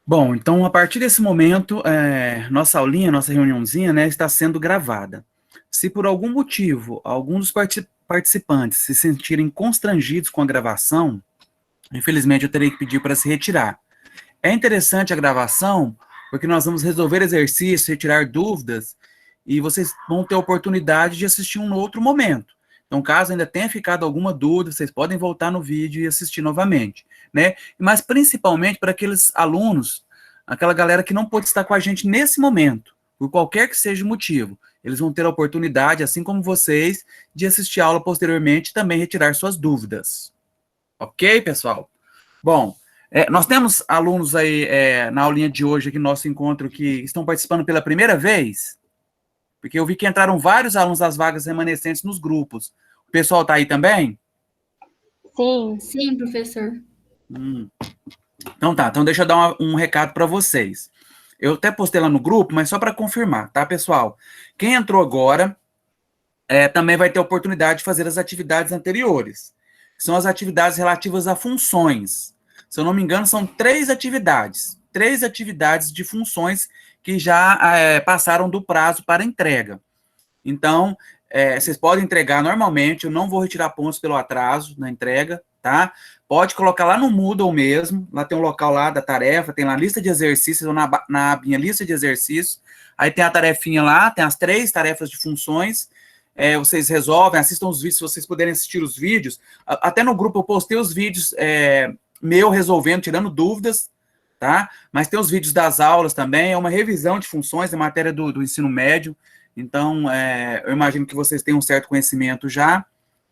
Bom, então a partir desse momento, nossa aulinha, nossa reuniãozinha, né, está sendo gravada. Se por algum motivo algum dos participantes se sentirem constrangidos com a gravação, infelizmente eu terei que pedir para se retirar. É interessante a gravação, porque nós vamos resolver exercícios, retirar dúvidas, e vocês vão ter a oportunidade de assistir um outro momento. Então, caso ainda tenha ficado alguma dúvida, vocês podem voltar no vídeo e assistir novamente, né? Mas principalmente para aqueles alunos, aquela galera que não pôde estar com a gente nesse momento, por qualquer que seja o motivo. Eles vão ter a oportunidade, assim como vocês, de assistir a aula posteriormente e também retirar suas dúvidas. Ok, pessoal? Bom, nós temos alunos aí na aulinha de hoje, aqui no nosso encontro, que estão participando pela primeira vez, porque eu vi que entraram vários alunos das vagas remanescentes nos grupos. O pessoal está aí também? Sim. Sim, professor. Então tá, então deixa eu dar um recado para vocês. Eu até postei lá no grupo, mas só para confirmar, tá, pessoal? Quem entrou agora também vai ter a oportunidade de fazer as atividades anteriores. São as atividades relativas a funções. Se eu não me engano, são três atividades de funções que já passaram do prazo para entrega. Então, vocês podem entregar normalmente, eu não vou retirar pontos pelo atraso na entrega, tá? Pode colocar lá no Moodle mesmo, lá tem um local lá da tarefa, tem lá lista de exercícios, ou na abinha lista de exercícios, aí tem a tarefinha lá, tem as três tarefas de funções, vocês resolvem, assistam os vídeos, se vocês puderem assistir os vídeos, até no grupo eu postei os vídeos meu resolvendo, tirando dúvidas, tá? Mas tem os vídeos das aulas também, é uma revisão de funções, é matéria do ensino médio, então eu imagino que vocês tenham um certo conhecimento já,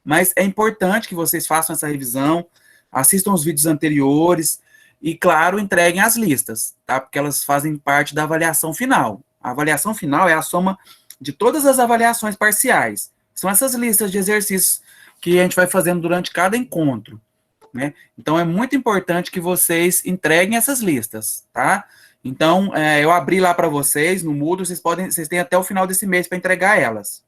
mas é importante que vocês façam essa revisão, assistam os vídeos anteriores e, claro, entreguem as listas, tá? Porque elas fazem parte da avaliação final. A avaliação final é a soma de todas as avaliações parciais. São essas listas de exercícios que a gente vai fazendo durante cada encontro, né? Então, é muito importante que vocês entreguem essas listas, tá? Então, eu abri lá para vocês no Moodle, vocês têm até o final desse mês para entregar elas,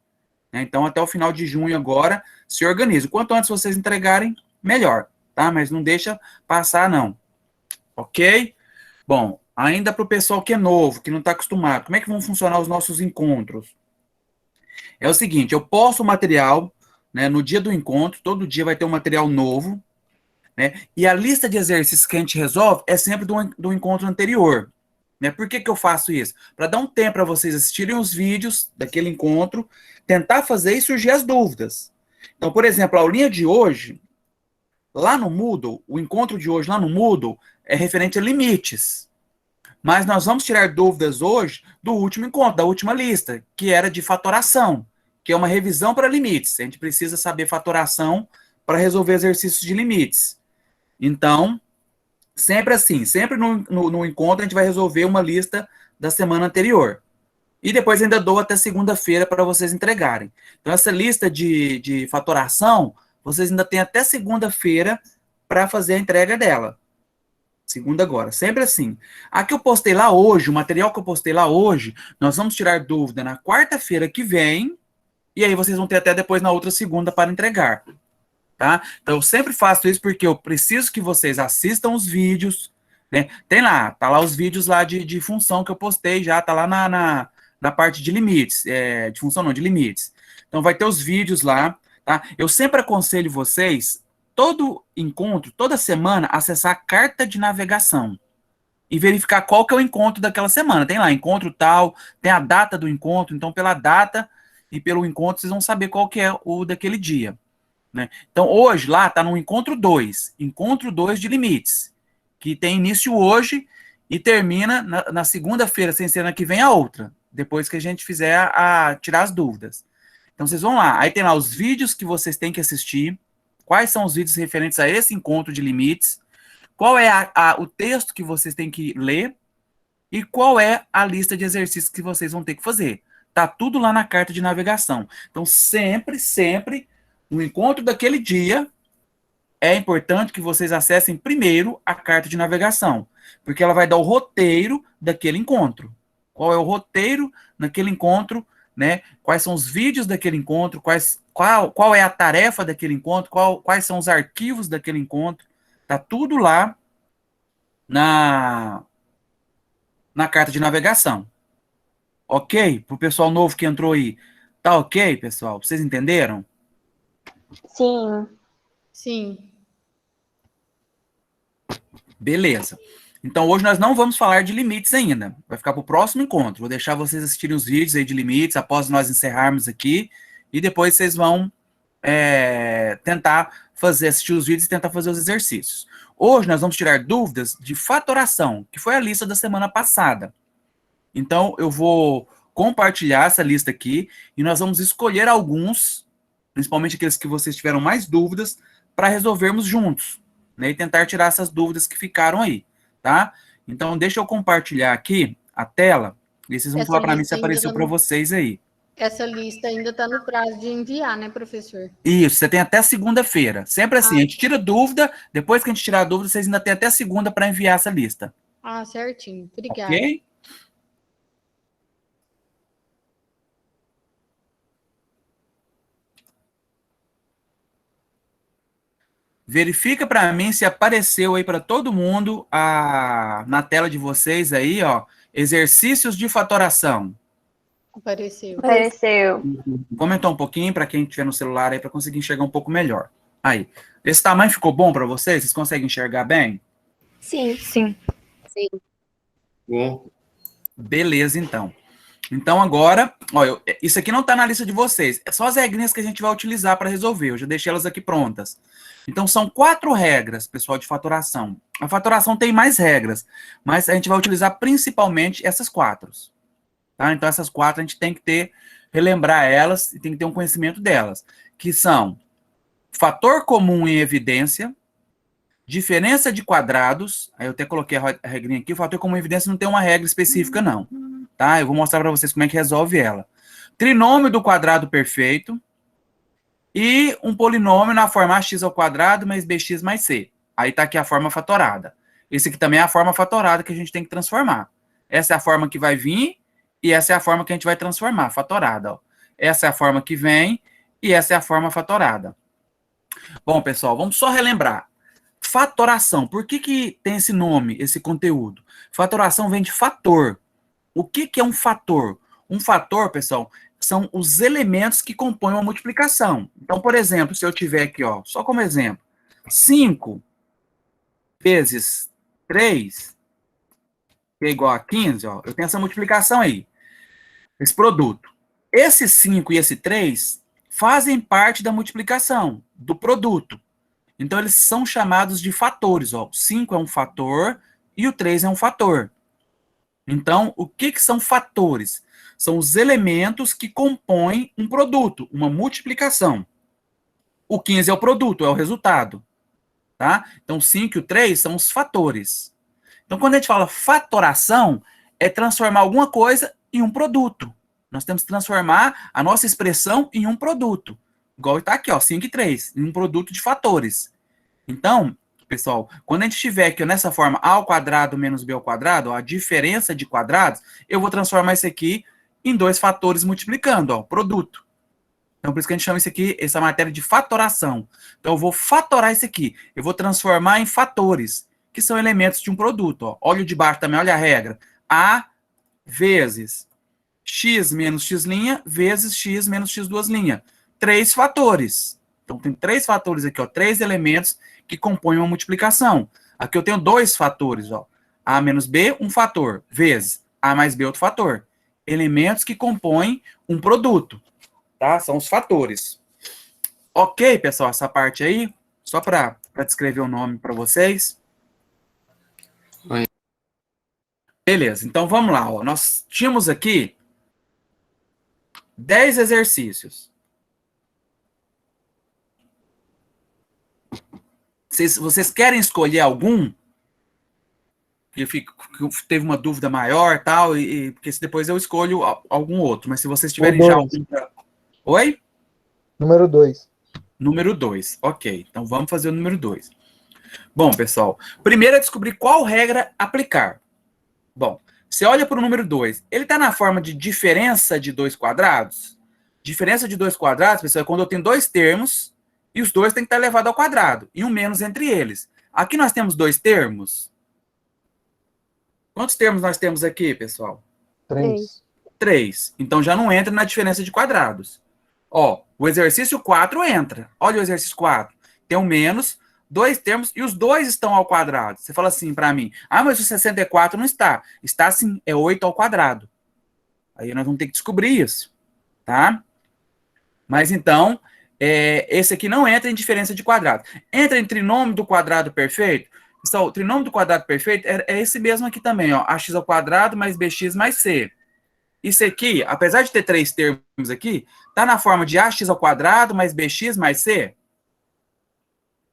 né? Então, até o final de junho agora, se organize. Quanto antes vocês entregarem, melhor, tá? Mas não deixa passar, não. Ok? Bom, ainda para o pessoal que é novo, que não está acostumado, como é que vão funcionar os nossos encontros? É o seguinte, eu posto o material, né, no dia do encontro, todo dia vai ter um material novo, né? E a lista de exercícios que a gente resolve é sempre do encontro anterior. Né? Por que eu faço isso? Para dar um tempo para vocês assistirem os vídeos daquele encontro, tentar fazer e surgir as dúvidas. Então, por exemplo, a aulinha de hoje, lá no Moodle, o encontro de hoje lá no Moodle é referente a limites. Mas nós vamos tirar dúvidas hoje do último encontro, da última lista, que era de fatoração, que é uma revisão para limites. A gente precisa saber fatoração para resolver exercícios de limites. Então, sempre assim, sempre no encontro a gente vai resolver uma lista da semana anterior. E depois ainda dou até segunda-feira para vocês entregarem. Então, essa lista de fatoração, vocês ainda têm até segunda-feira para fazer a entrega dela. Segunda agora, sempre assim. A que eu postei lá hoje, o material que eu postei lá hoje, nós vamos tirar dúvida na quarta-feira que vem, e aí vocês vão ter até depois na outra segunda para entregar. Tá? Então, eu sempre faço isso porque eu preciso que vocês assistam os vídeos, né? Tem lá, tá lá os vídeos lá de função que eu postei já, tá lá na parte de limites, de função não, de limites. Então, vai ter os vídeos lá, tá? Eu sempre aconselho vocês, todo encontro, toda semana, acessar a carta de navegação e verificar qual que é o encontro daquela semana. Tem lá, encontro tal, tem a data do encontro, então pela data e pelo encontro vocês vão saber qual que é o daquele dia. Né? Então, hoje, lá está no encontro 2 de limites, que tem início hoje e termina na segunda-feira, sem ser na que vem a outra, depois que a gente fizer tirar as dúvidas. Então, vocês vão lá, aí tem lá os vídeos que vocês têm que assistir, quais são os vídeos referentes a esse encontro de limites, qual é o texto que vocês têm que ler e qual é a lista de exercícios que vocês vão ter que fazer. Tá tudo lá na carta de navegação. Então, sempre no encontro daquele dia, é importante que vocês acessem primeiro a carta de navegação, porque ela vai dar o roteiro daquele encontro. Qual é o roteiro naquele encontro, né? Quais são os vídeos daquele encontro, qual é a tarefa daquele encontro, quais são os arquivos daquele encontro. Tá tudo lá na na carta de navegação. Ok? Para o pessoal novo que entrou aí. Tá ok, pessoal? Vocês entenderam? Sim. Sim. Beleza. Então, hoje nós não vamos falar de limites ainda. Vai ficar para o próximo encontro. Vou deixar vocês assistirem os vídeos aí de limites após nós encerrarmos aqui. E depois vocês vão tentar assistir os vídeos e tentar fazer os exercícios. Hoje nós vamos tirar dúvidas de fatoração, que foi a lista da semana passada. Então, eu vou compartilhar essa lista aqui e nós vamos escolher alguns, principalmente aqueles que vocês tiveram mais dúvidas, para resolvermos juntos, né? E tentar tirar essas dúvidas que ficaram aí, tá? Então, deixa eu compartilhar aqui a tela e vocês vão falar para mim se apareceu para vocês aí. Essa lista ainda está no prazo de enviar, né, professor? Isso, você tem até segunda-feira. Sempre assim, a gente tira dúvida, depois que a gente tirar a dúvida, vocês ainda têm até segunda para enviar essa lista. Ah, certinho. Obrigada. Ok? Verifica para mim se apareceu aí para todo mundo na tela de vocês aí, ó, exercícios de fatoração. Apareceu. Apareceu. Comentou um pouquinho para quem tiver no celular aí para conseguir enxergar um pouco melhor. Aí, esse tamanho ficou bom para vocês? Vocês conseguem enxergar bem? Sim. Sim. Sim. Bom. Beleza, então. Então agora, ó, isso aqui não está na lista de vocês. É só as regrinhas que a gente vai utilizar para resolver. Eu já deixei elas aqui prontas. Então são 4 regras, pessoal, de fatoração. A fatoração tem mais regras, mas a gente vai utilizar principalmente essas 4. Tá? Então essas 4 a gente tem que relembrar elas e tem que ter um conhecimento delas, que são fator comum em evidência, diferença de quadrados, aí eu até coloquei a regrinha aqui, o fator comum em evidência não tem uma regra específica não, tá? Eu vou mostrar para vocês como é que resolve ela. Trinômio do quadrado perfeito e um polinômio na forma ax ao quadrado mais bx mais c. Aí tá aqui a forma fatorada. Esse aqui também é a forma fatorada que a gente tem que transformar. Essa é a forma que vai vir e essa é a forma que a gente vai transformar, fatorada, ó. Essa é a forma que vem e essa é a forma fatorada. Bom, pessoal, vamos só relembrar. Fatoração, por que tem esse nome, esse conteúdo? Fatoração vem de fator. O que é um fator? Um fator, pessoal, são os elementos que compõem uma multiplicação. Então, por exemplo, se eu tiver aqui, ó, só como exemplo, 5 vezes 3, que é igual a 15, ó, eu tenho essa multiplicação aí, esse produto. Esse 5 e esse 3 fazem parte da multiplicação, do produto. Então, eles são chamados de fatores. Ó. O 5 é um fator e o 3 é um fator. Então, o que são fatores? São os elementos que compõem um produto, uma multiplicação. O 15 é o produto, é o resultado. Tá? Então, o 5 e o 3 são os fatores. Então, quando a gente fala fatoração, é transformar alguma coisa em um produto. Nós temos que transformar a nossa expressão em um produto. Igual está aqui, ó, 5 e 3, em um produto de fatores. Então, pessoal, quando a gente estiver aqui ó, nessa forma a ao quadrado menos b ao quadrado, ó, a diferença de quadrados, eu vou transformar isso aqui em 2 fatores multiplicando, ó, produto. Então, por isso que a gente chama isso aqui, essa matéria de fatoração. Então, eu vou fatorar isso aqui. Eu vou transformar em fatores, que são elementos de um produto. Ó. Olha o de baixo também, olha a regra. A vezes x menos x' vezes x menos x duas linhas. 3 fatores. Então, tem 3 fatores aqui, ó, 3 elementos que compõem uma multiplicação. Aqui eu tenho 2 fatores, ó. A menos B, um fator, vezes A mais B, outro fator. Elementos que compõem um produto, tá? São os fatores. Ok, pessoal, essa parte aí, só para descrever o nome para vocês. Oi. Beleza, então vamos lá, ó. Nós tínhamos aqui 10 exercícios. Vocês querem escolher algum? Que teve uma dúvida maior tal, porque depois eu escolho algum outro. Mas se vocês tiverem já algum. Oi? Número 2. Número 2, ok. Então vamos fazer o número 2. Bom, pessoal, primeiro é descobrir qual regra aplicar. Bom, você olha para o número 2, ele está na forma de diferença de 2 quadrados? Diferença de 2 quadrados, pessoal, é quando eu tenho 2 termos e os dois têm que estar elevados ao quadrado, e um menos entre eles. Aqui nós temos 2 termos. Quantos termos nós temos aqui, pessoal? 3. 3. Então já não entra na diferença de quadrados. Ó, o exercício 4 entra. Olha o exercício 4. Tem um menos, 2 termos, e os dois estão ao quadrado. Você fala assim para mim, mas o 64 não está. Está sim, é 8 ao quadrado. Aí nós vamos ter que descobrir isso, tá? Mas então, esse aqui não entra em diferença de quadrado. Entra em trinômio do quadrado perfeito. Pessoal, o trinômio do quadrado perfeito é esse mesmo aqui também, ó. Ax ao quadrado mais bx mais c. Isso aqui, apesar de ter 3 termos aqui, tá na forma de ax ao quadrado mais bx mais c?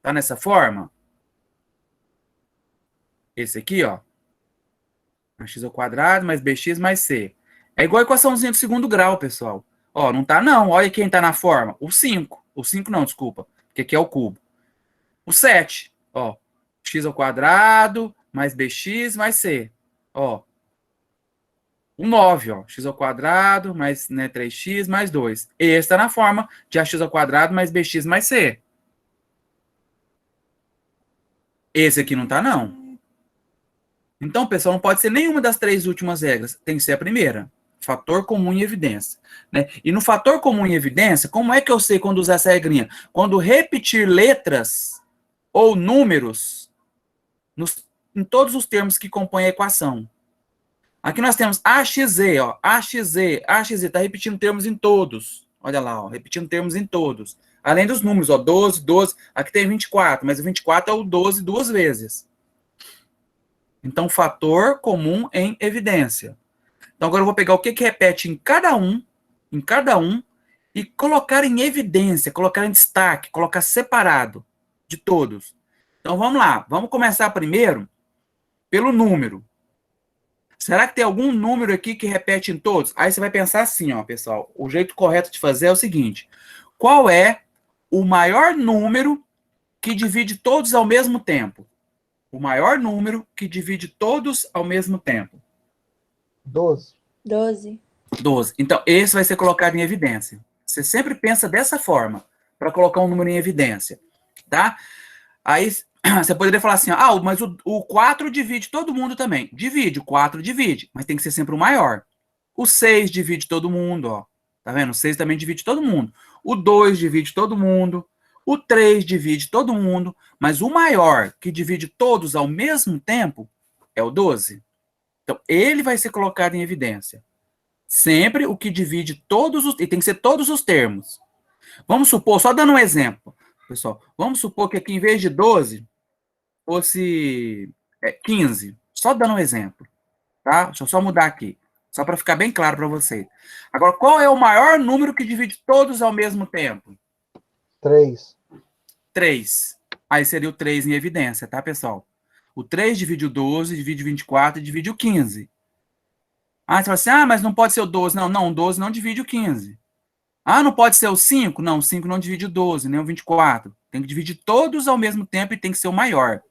Tá nessa forma? Esse aqui, ó. Ax ao quadrado mais bx mais c. É igual a equaçãozinha do segundo grau, pessoal. Ó, não tá não. Olha quem tá na forma. O 5. O 5 não, desculpa. Porque aqui é o cubo. O 7. Ó. X ao quadrado mais bx mais c. Ó. O 9, ó. X ao quadrado mais 3x mais 2. Esse tá na forma de ax ao quadrado mais bx mais c. Esse aqui não tá, não. Então, pessoal, não pode ser nenhuma das 3 últimas regras. Tem que ser a primeira. Fator comum em evidência. Né? E no fator comum em evidência, como é que eu sei quando usar essa regrinha? Quando repetir letras ou números em todos os termos que compõem a equação. Aqui nós temos AXZ, ó. AXZ, AXZ, está repetindo termos em todos. Olha lá, ó, repetindo termos em todos. Além dos números, ó, 12, 12. Aqui tem 24, mas o 24 é o 12 duas vezes. Então, fator comum em evidência. Então, agora eu vou pegar o que repete em cada um, e colocar em evidência, colocar em destaque, colocar separado de todos. Então, vamos lá. Vamos começar primeiro pelo número. Será que tem algum número aqui que repete em todos? Aí você vai pensar assim, ó, pessoal. O jeito correto de fazer é o seguinte. Qual é o maior número que divide todos ao mesmo tempo? O maior número que divide todos ao mesmo tempo. 12. 12. 12. Então, esse vai ser colocado em evidência. Você sempre pensa dessa forma, para colocar um número em evidência, tá? Aí, você poderia falar assim, mas o 4 divide todo mundo também. Divide, o 4 divide, mas tem que ser sempre o maior. O 6 divide todo mundo, ó. Tá vendo? O 6 também divide todo mundo. O 2 divide todo mundo. O 3 divide todo mundo. Mas o maior, que divide todos ao mesmo tempo, é o 12. Então, ele vai ser colocado em evidência. Sempre o que divide todos os... E tem que ser todos os termos. Vamos supor, só dando um exemplo, pessoal. Vamos supor que aqui, em vez de 12, fosse 15. Só dando um exemplo. Tá? Deixa eu só mudar aqui. Só para ficar bem claro para você. Agora, qual é o maior número que divide todos ao mesmo tempo? 3. 3. Aí seria o 3 em evidência, tá, pessoal? O 3 divide o 12, divide o 24 e divide o 15. Você fala assim, mas não pode ser o 12. Não, o 12 não divide o 15. Não pode ser o 5? Não, o 5 não divide o 12, nem o 24. Tem que dividir todos ao mesmo tempo e tem que ser o maior.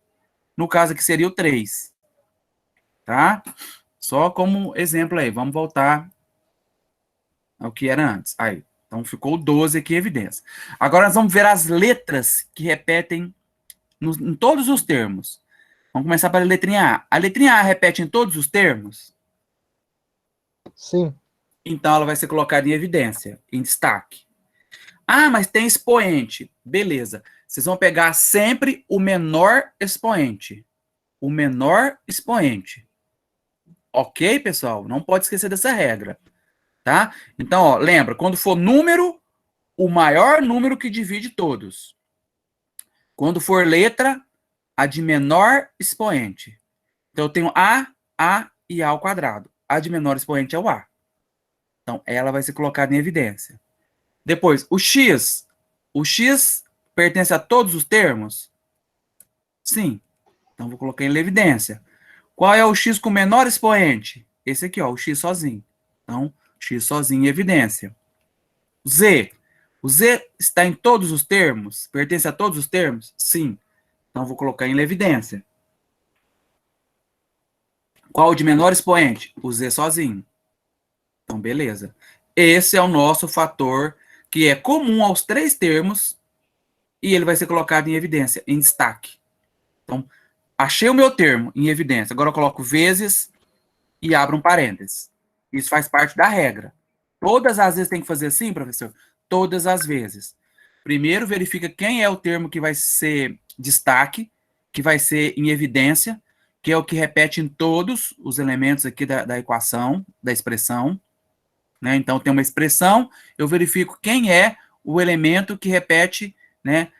No caso aqui seria o 3. Tá? Só como exemplo aí. Vamos voltar ao que era antes. Aí. Então ficou o 12 aqui em evidência. Agora nós vamos ver as letras que repetem em todos os termos. Vamos começar pela letrinha A. A letrinha A repete em todos os termos? Sim. Então, ela vai ser colocada em evidência, em destaque. Mas tem expoente. Beleza. Vocês vão pegar sempre o menor expoente. O menor expoente. Ok, pessoal? Não pode esquecer dessa regra. Tá? Então, ó, lembra, quando for número, o maior número que divide todos. Quando for letra, a de menor expoente. Então, eu tenho A e A ao quadrado. A de menor expoente é o A. Então, ela vai ser colocada em evidência. Depois, o X. O X pertence a todos os termos? Sim. Então, vou colocar em evidência. Qual é o X com menor expoente? Esse aqui, ó, o X sozinho. Então, X sozinho em evidência. Z. O Z está em todos os termos? Pertence a todos os termos? Sim. Então, vou colocar em evidência. Qual o de menor expoente? O Z sozinho. Então, beleza. Esse é o nosso fator que é comum aos 3 termos e ele vai ser colocado em evidência, em destaque. Então, achei o meu termo em evidência. Agora eu coloco vezes e abra um parênteses. Isso faz parte da regra. Todas as vezes tem que fazer assim, professor? Todas as vezes. Primeiro, verifica quem é o termo que vai ser destaque, que vai ser em evidência, que é o que repete em todos os elementos aqui da equação, da expressão. Né? Então, tem uma expressão, eu verifico quem é o elemento que repete, né,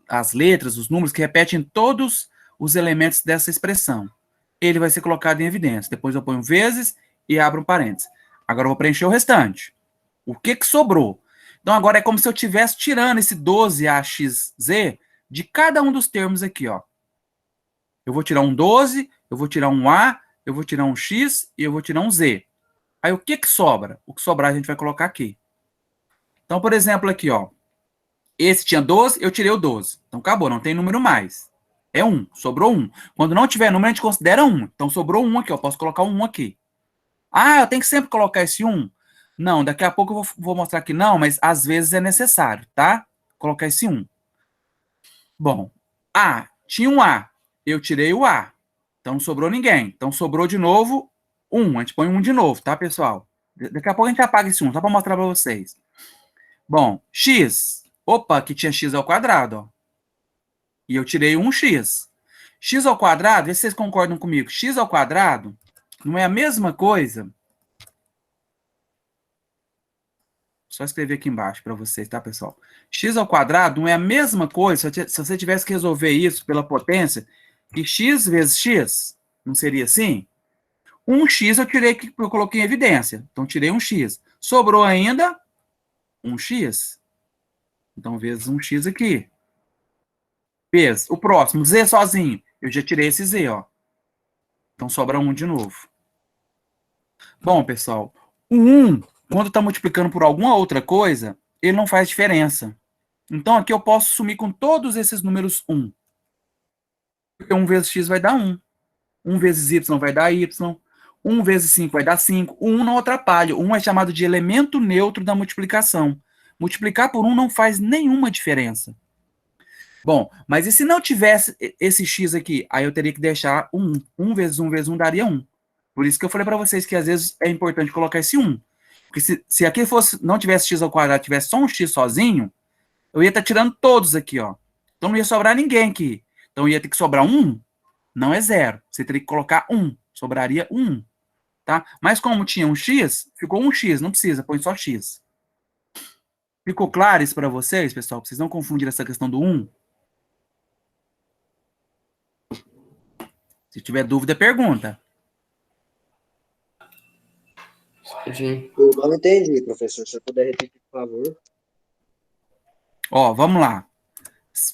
as letras, os números que repetem todos os elementos dessa expressão. Ele vai ser colocado em evidência. Depois eu ponho vezes e abro um parênteses. Agora eu vou preencher o restante. O que sobrou? Então, agora é como se eu estivesse tirando esse 12AXZ de cada um dos termos aqui, ó. Eu vou tirar um 12, eu vou tirar um A, eu vou tirar um X e eu vou tirar um Z. Aí, o que sobra? O que sobrar a gente vai colocar aqui. Então, por exemplo, aqui, ó. Esse tinha 12, eu tirei o 12. Então, acabou, não tem número mais. É 1, sobrou 1. Quando não tiver número, a gente considera 1. Então, sobrou 1 aqui, ó. Posso colocar um 1 aqui. Ah, eu tenho que sempre colocar esse 1? Não, daqui a pouco eu vou mostrar que não, mas às vezes é necessário, tá? Colocar esse 1. Bom, A, tinha um A. Eu tirei o A. Então não sobrou ninguém. Então sobrou de novo 1. A gente põe 1 de novo, tá, pessoal? Daqui a pouco a gente apaga esse 1, só para mostrar para vocês. Bom, X. Opa, aqui tinha X ao quadrado, ó. E eu tirei um X. X ao quadrado, vê se vocês concordam comigo. X ao quadrado não é a mesma coisa. Só escrever aqui embaixo para vocês, tá, pessoal? X ao quadrado não é a mesma coisa, se você tivesse que resolver isso pela potência, que x vezes x, não seria assim? Um x eu coloquei em evidência. Então, tirei um x. Sobrou ainda um x. Então, vezes um x aqui. Vezes o próximo, z sozinho. Eu já tirei esse z, ó. Então, sobra 1 de novo. Bom, pessoal, o 1, quando está multiplicando por alguma outra coisa, ele não faz diferença. Então, aqui eu posso sumir com todos esses números 1. Porque 1 vezes x vai dar 1. 1 vezes y vai dar y. 1 vezes 5 vai dar 5. O 1 não atrapalha. O 1 é chamado de elemento neutro da multiplicação. Multiplicar por 1 não faz nenhuma diferença. Bom, mas e se não tivesse esse x aqui? Aí eu teria que deixar 1. 1 vezes 1 vezes 1 daria 1. Por isso que eu falei para vocês que às vezes é importante colocar esse 1. Porque se aqui não tivesse x ao quadrado, tivesse só um x sozinho, eu ia estar tirando todos aqui, ó. Então não ia sobrar ninguém aqui. Então ia ter que sobrar 1, não é 0. Você teria que colocar 1, sobraria 1. Tá? Mas como tinha um x, ficou um x, não precisa, põe só x. Ficou claro isso para vocês, pessoal? Pra vocês não confundirem essa questão do 1? Se tiver dúvida, pergunta. Eu não entendi, professor. Se você puder repetir, por favor. Ó, vamos lá.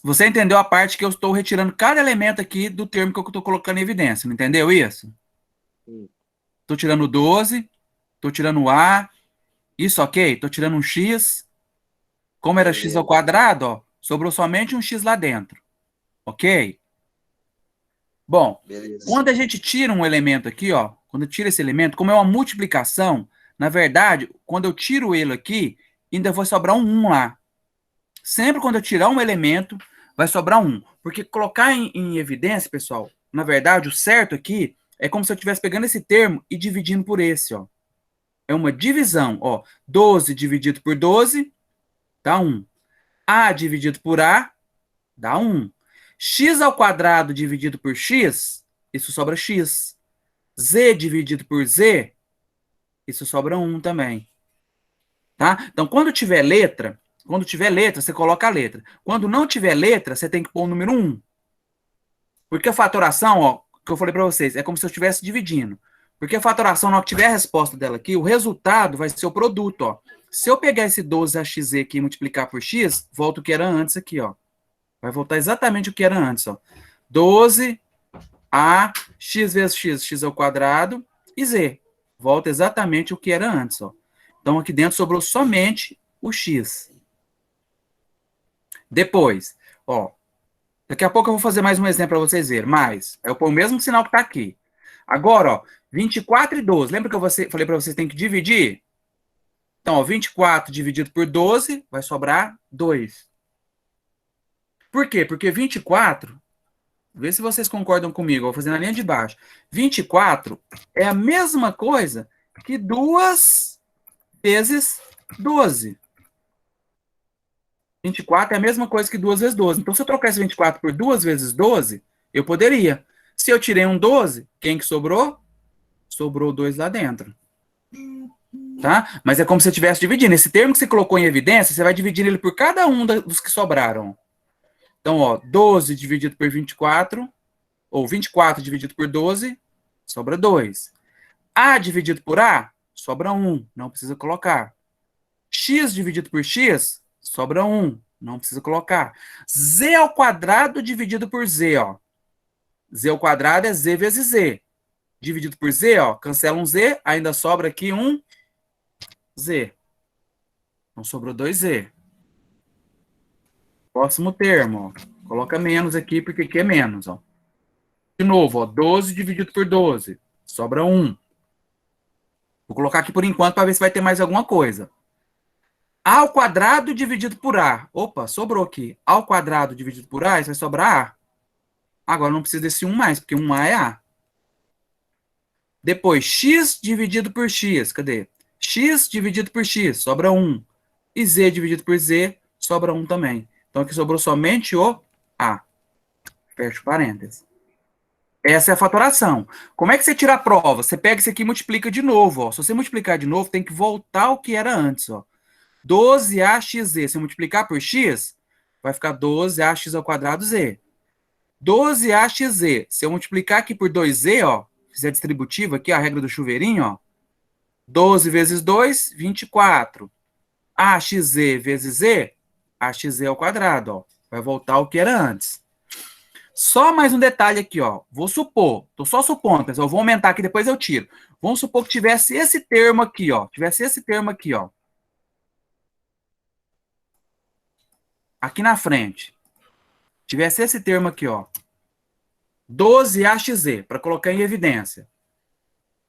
Você entendeu a parte que eu estou retirando cada elemento aqui do termo que eu estou colocando em evidência, não entendeu isso? Estou tirando 12, estou tirando o A, isso ok? Estou tirando um X. Como era x ao quadrado, ó, sobrou somente um x lá dentro. Ok? Bom, beleza. Quando a gente tira um elemento aqui, ó, quando eu tiro esse elemento, como é uma multiplicação, na verdade, quando eu tiro ele aqui, ainda vai sobrar um 1 lá. Sempre quando eu tirar um elemento, vai sobrar 1. Porque colocar em evidência, pessoal, na verdade, o certo aqui é como se eu estivesse pegando esse termo e dividindo por esse, ó. É uma divisão, ó. 12 dividido por 12 dá 1. A dividido por A dá 1. X ao quadrado dividido por x, isso sobra x. Z dividido por z, isso sobra 1 também. Tá? Então, quando tiver letra, você coloca a letra. Quando não tiver letra, você tem que pôr o número 1. Porque a fatoração, ó, que eu falei para vocês, é como se eu estivesse dividindo. Porque a fatoração, na hora que tiver a resposta dela aqui, o resultado vai ser o produto, ó. Se eu pegar esse 12AXZ aqui e multiplicar por x, volta o que era antes aqui, ó. Vai voltar exatamente o que era antes, ó. 12 a x vezes x, x ao quadrado, e z. Volta exatamente o que era antes, ó. Então, aqui dentro sobrou somente o x. Depois, ó. Daqui a pouco eu vou fazer mais um exemplo para vocês verem. Mas, eu ponho o mesmo sinal que está aqui. Agora, ó, 24 e 12. Lembra que eu falei para vocês que tem que dividir? Então, ó, 24 dividido por 12 vai sobrar 2. Por quê? Porque 24 Vê se vocês concordam comigo. Vou fazer na linha de baixo. 24 é a mesma coisa que 2 vezes 12. 24 é a mesma coisa que 2 vezes 12. Então, se eu trocar esse 24 por 2 vezes 12, eu poderia. Se eu tirei um 12, quem que sobrou? Sobrou 2 lá dentro. Tá? Mas é como se você estivesse dividindo. Esse termo que você colocou em evidência, você vai dividir ele por cada um dos que sobraram. Então, ó, 12 dividido por 24, ou 24 dividido por 12, sobra 2. A dividido por A, sobra 1, não precisa colocar. X dividido por X, sobra 1, não precisa colocar. Z ao quadrado dividido por Z, ó. Z ao quadrado é Z vezes Z. Dividido por Z, ó, cancela um Z, ainda sobra aqui um Z. Então, sobrou 2Z. Próximo termo, ó. Coloca menos aqui, porque aqui é menos, ó. De novo, ó, 12 dividido por 12. Sobra 1. Vou colocar aqui por enquanto para ver se vai ter mais alguma coisa. A ao quadrado dividido por A. Opa, sobrou aqui. A ao quadrado dividido por A, isso vai sobrar A. Agora não precisa desse 1 mais, porque 1A é A. Depois, X dividido por X. Cadê? X dividido por X, sobra 1. E Z dividido por Z, sobra 1 também. Então, aqui sobrou somente o A. Fecha parênteses. Essa é a fatoração. Como é que você tira a prova? Você pega isso aqui e multiplica de novo. Ó. Se você multiplicar de novo, tem que voltar ao que era antes. Ó. 12AXZ. Se eu multiplicar por X, vai ficar 12AX ao quadrado Z. 12AXZ. Se eu multiplicar aqui por 2Z, ó, fizer distributivo aqui, a regra do chuveirinho, ó. 12 vezes 2, 24. AXZ vezes Z, AXZ ao quadrado, ó. Vai voltar ao que era antes. Só mais um detalhe aqui, ó. Vou supor, tô só supondo, pessoal, eu vou aumentar aqui, depois eu tiro. Vamos supor que tivesse esse termo aqui, ó. Tivesse esse termo aqui, ó. Aqui na frente. Tivesse esse termo aqui, ó. 12AXZ, para colocar em evidência.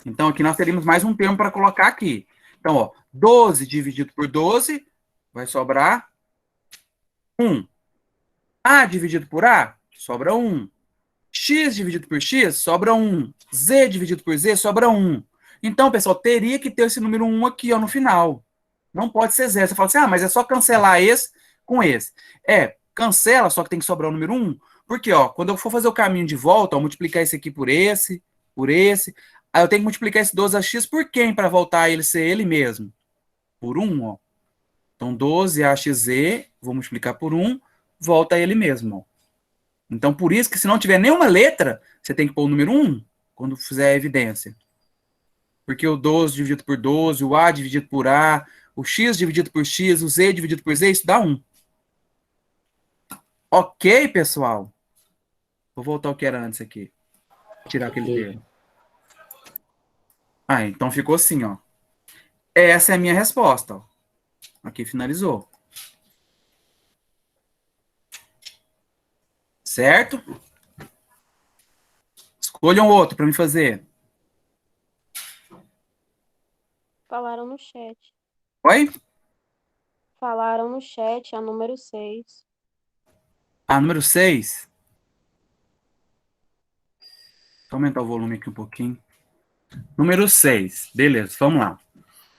Então, aqui nós teríamos mais um termo para colocar aqui. Então, ó, 12 dividido por 12, vai sobrar 1. A dividido por A, sobra 1. X dividido por X, sobra 1. Z dividido por Z, sobra 1. Então, pessoal, teria que ter esse número 1 aqui, ó, no final. Não pode ser 0. Você fala assim, ah, mas é só cancelar esse com esse. É, cancela, só que tem que sobrar o número 1. Porque, ó, quando eu for fazer o caminho de volta, ó, multiplicar esse aqui por esse, aí eu tenho que multiplicar esse 12AX por quem para voltar a ele ser ele mesmo? Por 1, ó. Então, 12AXZ, vou multiplicar por 1, volta a ele mesmo, ó. Então, por isso que se não tiver nenhuma letra, você tem que pôr o número 1 quando fizer a evidência. Porque o 12 dividido por 12, o A dividido por A, o X dividido por X, o Z dividido por Z, isso dá 1. Ok, pessoal? Vou voltar ao que era antes aqui. Tirar aquele termo. Ah, então ficou assim, ó. Essa é a minha resposta, ó. Aqui finalizou. Certo? Escolham outro para me fazer. Falaram no chat. Oi? Falaram no chat a número 6. A número 6. Vou aumentar o volume aqui um pouquinho. Número 6. Beleza, vamos lá.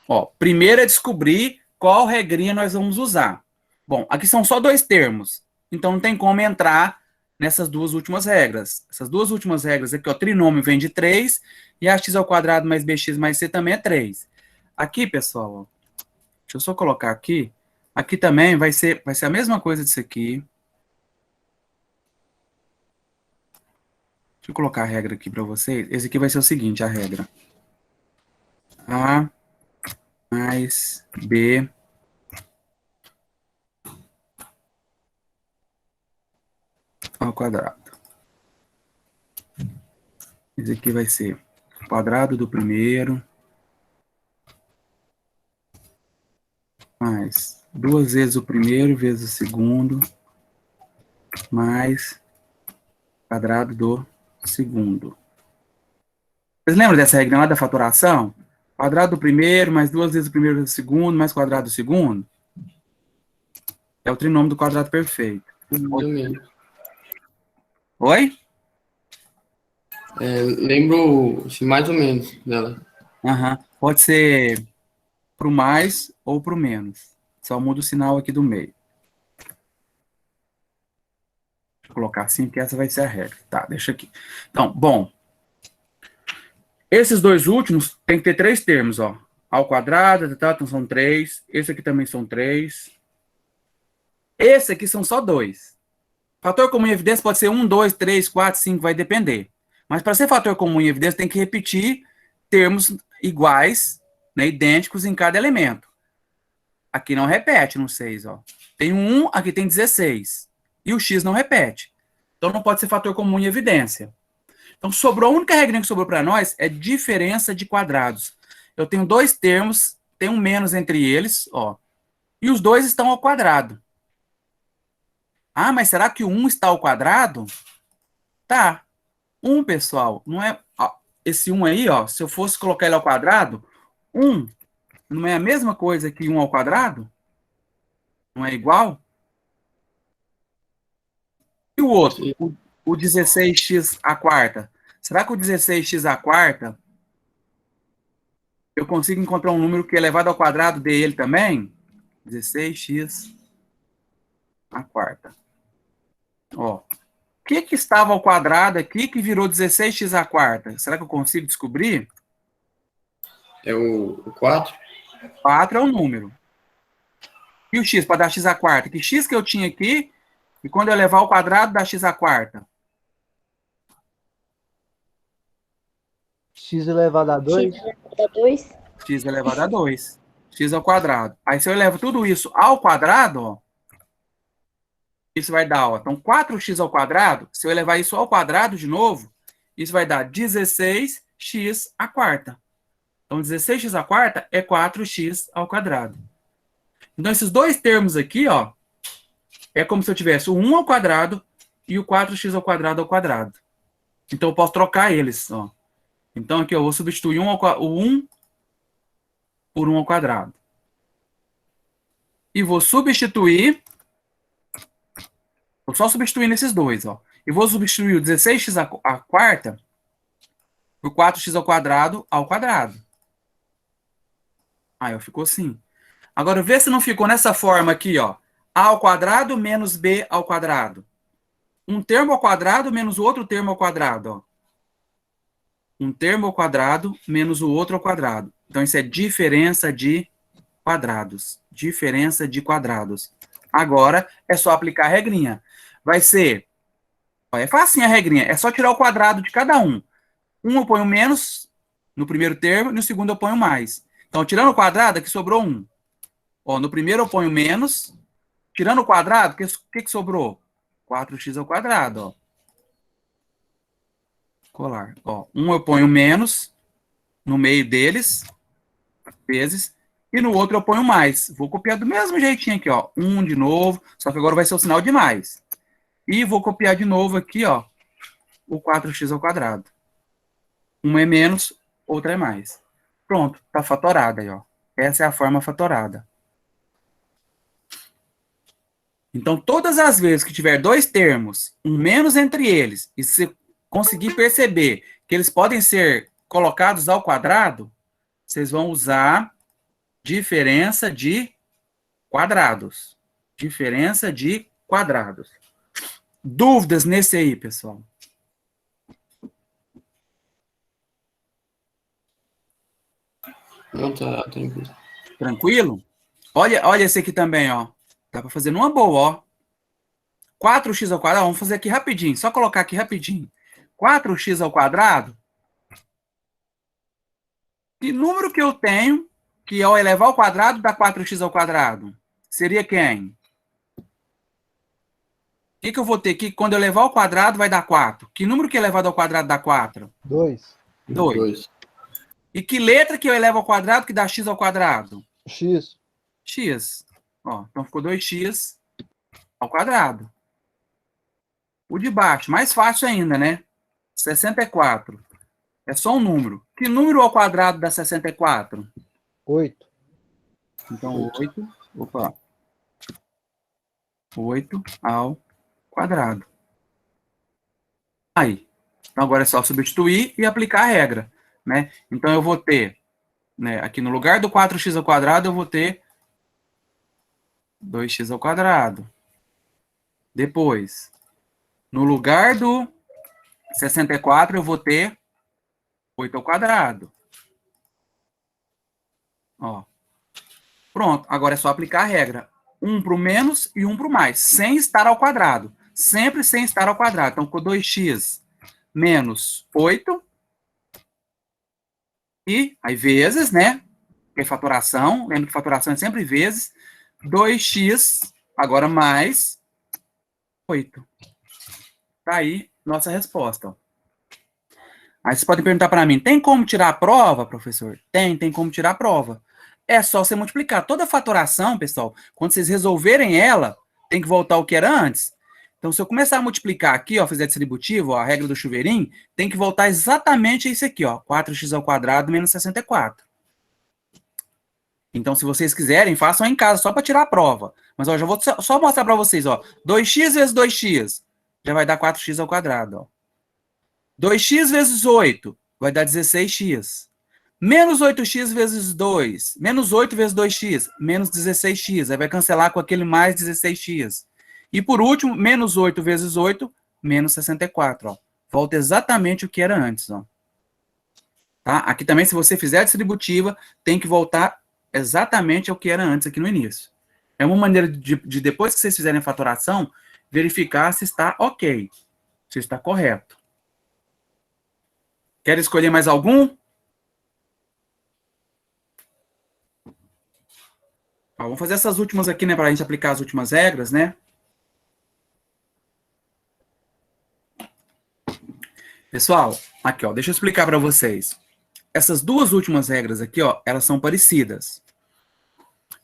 Ó, primeiro é descobrir qual regrinha nós vamos usar. Bom, aqui são só 2 termos. Então não tem como entrar nessas duas últimas regras. Essas duas últimas regras aqui, ó, trinômio vem de 3 e ax ao quadrado mais bx mais c também é 3. Aqui, pessoal, ó, deixa eu só colocar aqui. Aqui também vai ser a mesma coisa disso aqui. Deixa eu colocar a regra aqui para vocês. Esse aqui vai ser o seguinte, a regra. A mais B ao quadrado. Esse aqui vai ser o quadrado do primeiro mais 2 vezes o primeiro vezes o segundo mais quadrado do segundo. Vocês lembram dessa regra lá da fatoração? Quadrado do primeiro, mais 2 vezes o primeiro vezes o segundo, mais quadrado do segundo. É o trinômio do quadrado perfeito. Oi? Lembro, assim, mais ou menos dela. Aham. Pode ser pro mais ou pro menos. Só muda o sinal aqui do meio. Vou colocar assim, que essa vai ser a regra. Tá, deixa aqui. Então, bom. Esses dois últimos tem que ter três termos, ó. Ao quadrado, tá, então são três. Esse aqui também são três. Esse aqui são só dois. Fator comum em evidência pode ser 1, 2, 3, 4, 5, vai depender. Mas para ser fator comum em evidência, tem que repetir termos iguais, né, idênticos em cada elemento. Aqui não repete no 6, ó. Tem um 1, aqui tem 16. E o x não repete. Então não pode ser fator comum em evidência. Então sobrou, a única regrinha que sobrou para nós é diferença de quadrados. Eu tenho dois termos, tem um menos entre eles, ó. E os dois estão ao quadrado. Ah, mas será que o 1 está ao quadrado? Tá. 1, pessoal, não é... Ó, esse 1 aí, ó, se eu fosse colocar ele ao quadrado, 1 não é a mesma coisa que 1 ao quadrado? Não é igual? E o outro? Sim. O 16x à quarta. Será que o 16x à quarta eu consigo encontrar um número que é elevado ao quadrado dele também? 16x à quarta. Ó. O que estava ao quadrado aqui que virou 16x à quarta? Será que eu consigo descobrir? É o 4? 4 é o número. E o x para dar x à quarta? Que x que eu tinha aqui, e quando eu levar ao quadrado, dá x à quarta? X elevado a 2. X elevado a 2. X elevado a 2. X ao quadrado. Aí se eu levo tudo isso ao quadrado, ó, isso vai dar, ó, então 4x ao quadrado, se eu elevar isso ao quadrado de novo, isso vai dar 16x à quarta. Então 16x à quarta é 4x ao quadrado. Então esses dois termos aqui, ó, é como se eu tivesse o 1 ao quadrado e o 4x ao quadrado. Então eu posso trocar eles, ó. Então aqui eu vou substituir o 1 por 1 ao quadrado. E vou substituir, vou só substituir nesses dois, ó. E vou substituir o 16x à quarta por 4x ao quadrado. Aí, ó, ficou assim. Agora, vê se não ficou nessa forma aqui, ó. A ao quadrado menos b ao quadrado. Um termo ao quadrado menos o outro termo ao quadrado, ó. Um termo ao quadrado menos o outro ao quadrado. Então, isso é diferença de quadrados. Diferença de quadrados. Agora, é só aplicar a regrinha. Vai ser... Ó, é facinho a regrinha. É só tirar o quadrado de cada um. Um eu ponho menos no primeiro termo e no segundo eu ponho mais. Então, tirando o quadrado, aqui sobrou 1. Ó, no primeiro eu ponho menos. Tirando o quadrado, o que sobrou? 4x ao quadrado, ó. Colar. Ó, um eu ponho menos no meio deles, vezes, e no outro eu ponho mais. Vou copiar do mesmo jeitinho aqui, ó. 1 de novo, só que agora vai ser o sinal de mais. E vou copiar de novo aqui, ó, o 4x ao quadrado. Um é menos, outro é mais. Pronto, tá fatorada aí, ó. Essa é a forma fatorada. Então, todas as vezes que tiver dois termos, um menos entre eles, e se conseguir perceber que eles podem ser colocados ao quadrado, vocês vão usar diferença de quadrados. Diferença de quadrados. Dúvidas nesse aí, pessoal? Não, tá tranquilo. Tranquilo? Olha esse aqui também, ó. Dá para fazer numa boa, ó. 4x ao quadrado, vamos fazer aqui rapidinho, só colocar aqui rapidinho. 4x ao quadrado. Que número que eu tenho que ao elevar ao quadrado dá 4x ao quadrado? Seria quem? O que eu vou ter aqui? Quando eu levar ao quadrado vai dar 4. Que número que elevado ao quadrado dá 4? 2. 2. E que letra que eu elevo ao quadrado que dá x ao quadrado? X. X. Ó, então ficou 2x ao quadrado. O de baixo, mais fácil ainda, né? 64. É só um número. Que número ao quadrado dá 64? 8. Então, 8. Opa. 8 ao quadrado. Aí. Então, agora é só substituir e aplicar a regra, né? Então, eu vou ter, né, aqui no lugar do 4x ao quadrado, eu vou ter 2x ao quadrado. Depois, no lugar do 64, eu vou ter 8 ao quadrado. Ó. Pronto, agora é só aplicar a regra. 1 para o menos e 1 para o mais, sem estar ao quadrado. Sempre sem estar ao quadrado. Então, com 2x menos 8. E aí, vezes, né? Que é fatoração. Lembra que fatoração é sempre vezes. 2x, agora mais 8. Tá aí nossa resposta. Ó. Aí vocês podem perguntar para mim, tem como tirar a prova, professor? Tem como tirar a prova. É só você multiplicar. Toda fatoração, pessoal, quando vocês resolverem ela, tem que voltar ao que era antes. Então, se eu começar a multiplicar aqui, ó, fizer distributivo, ó, a regra do chuveirinho, tem que voltar exatamente a isso aqui, ó, 4x ao quadrado menos 64. Então, se vocês quiserem, façam em casa, só para tirar a prova. Mas, ó, já vou só mostrar para vocês, ó, 2x vezes 2x, já vai dar 4x ao quadrado, ó. 2x vezes 8, vai dar 16x. Menos 8x vezes 2, menos 8 vezes 2x, menos 16x, aí vai cancelar com aquele mais 16x. E por último, menos 8 vezes 8, menos 64, ó. Volta exatamente o que era antes, ó. Tá? Aqui também, se você fizer a distributiva, tem que voltar exatamente ao que era antes aqui no início. É uma maneira de depois que vocês fizerem a fatoração, verificar se está ok, se está correto. Quer escolher mais algum? Ó, vamos fazer essas últimas aqui, né, para a gente aplicar as últimas regras, né? Pessoal, aqui, ó, deixa eu explicar para vocês. Essas duas últimas regras aqui, ó, elas são parecidas.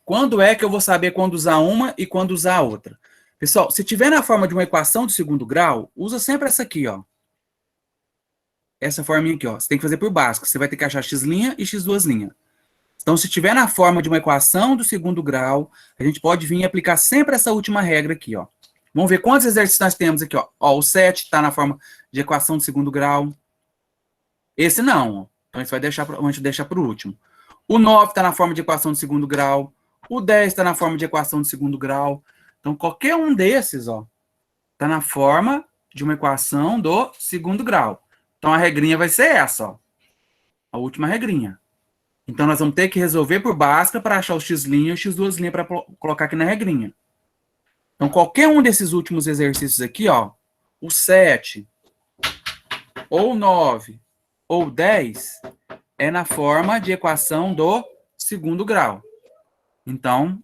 Quando é que eu vou saber quando usar uma e quando usar a outra? Pessoal, se tiver na forma de uma equação de segundo grau, usa sempre essa aqui, ó. Essa forminha aqui, ó. Você tem que fazer por básico. Você vai ter que achar x' e x2'. Então, se tiver na forma de uma equação do segundo grau, a gente pode vir e aplicar sempre essa última regra aqui, ó. Vamos ver quantos exercícios nós temos aqui, ó. Ó, o 7 está na forma de equação de segundo grau. Esse não, ó. Então, a gente deixa para o último. O 9 está na forma de equação de segundo grau. O 10 está na forma de equação de segundo grau. Então, qualquer um desses, ó, está na forma de uma equação do segundo grau. Então, a regrinha vai ser essa, ó. A última regrinha. Então, nós vamos ter que resolver por básica para achar o x' e o x2' para colocar aqui na regrinha. Então, qualquer um desses últimos exercícios aqui, ó, o 7, ou 9, ou 10, é na forma de equação do segundo grau. Então,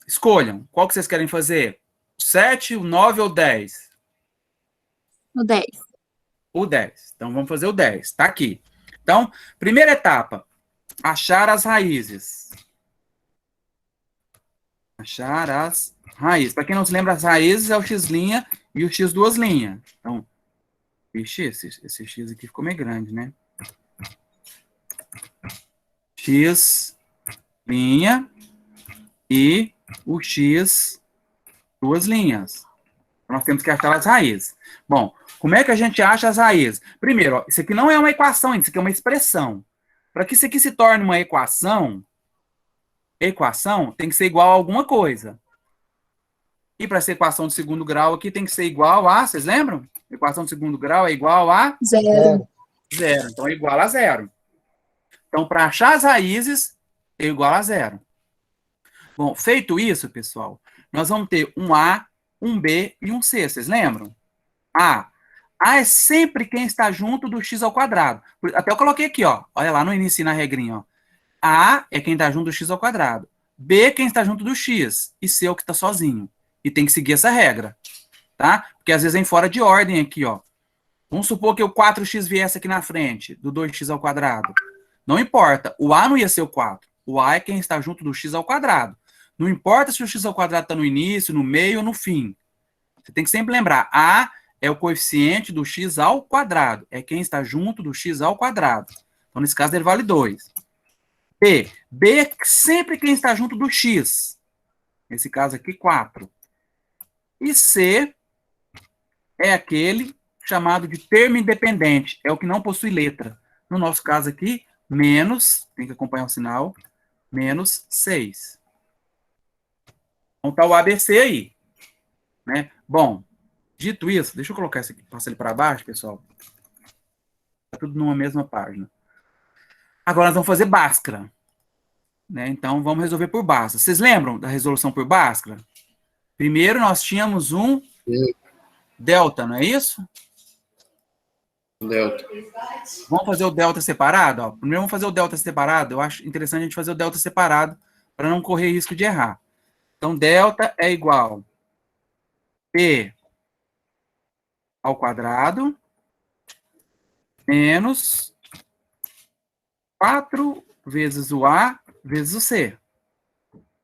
escolham. Qual que vocês querem fazer? O 7, o 9 ou o 10? O 10. O 10. Então, vamos fazer o 10. Tá aqui. Então, primeira etapa. Achar as raízes. Achar as raízes. Para quem não se lembra, as raízes é o x' e o x2'. Então, ixi, esse x aqui ficou meio grande, né? X' e o x duas linhas. Nós temos que achar as raízes. Bom, como é que a gente acha as raízes? Primeiro, ó, isso aqui não é uma equação, isso aqui é uma expressão. Para que isso aqui se torne uma equação tem que ser igual a alguma coisa. E para ser equação de segundo grau aqui tem que ser igual a, vocês lembram? Equação de segundo grau é igual a 0. zero. Então, é igual a zero. Então, para achar as raízes, é igual a zero. Bom, feito isso, pessoal, nós vamos ter um A, um B e um C. Vocês lembram? A é sempre quem está junto do x ao quadrado. Até eu coloquei aqui, ó. Olha lá no início, na regrinha, ó. A é quem está junto do x ao quadrado. B é quem está junto do x. E C é o que está sozinho. E tem que seguir essa regra. Tá? Porque às vezes vem fora de ordem aqui, ó. Vamos supor que o 4x viesse aqui na frente, do 2x ao quadrado. Não importa. O A não ia ser o 4. O A é quem está junto do x ao quadrado. Não importa se o x ao quadrado está no início, no meio ou no fim. Você tem que sempre lembrar. A é o coeficiente do x ao quadrado. É quem está junto do x ao quadrado. Então, nesse caso, ele vale 2. B é sempre quem está junto do x. Nesse caso aqui, 4. E C é aquele chamado de termo independente, é o que não possui letra. No nosso caso aqui, menos, tem que acompanhar o sinal, menos 6. Então tá o ABC aí, né? Bom, dito isso, deixa eu colocar isso aqui, passar ele para baixo, pessoal. Tá tudo numa mesma página. Agora nós vamos fazer Bhaskara, né? Então vamos resolver por Bhaskara. Vocês lembram da resolução por Bhaskara? Primeiro nós tínhamos um delta, não é isso? Delta. Vamos fazer o delta separado? Ó. Primeiro vamos fazer o delta separado. Eu acho interessante a gente fazer o delta separado para não correr risco de errar. Então, delta é igual P ao quadrado menos 4 vezes o A vezes o C.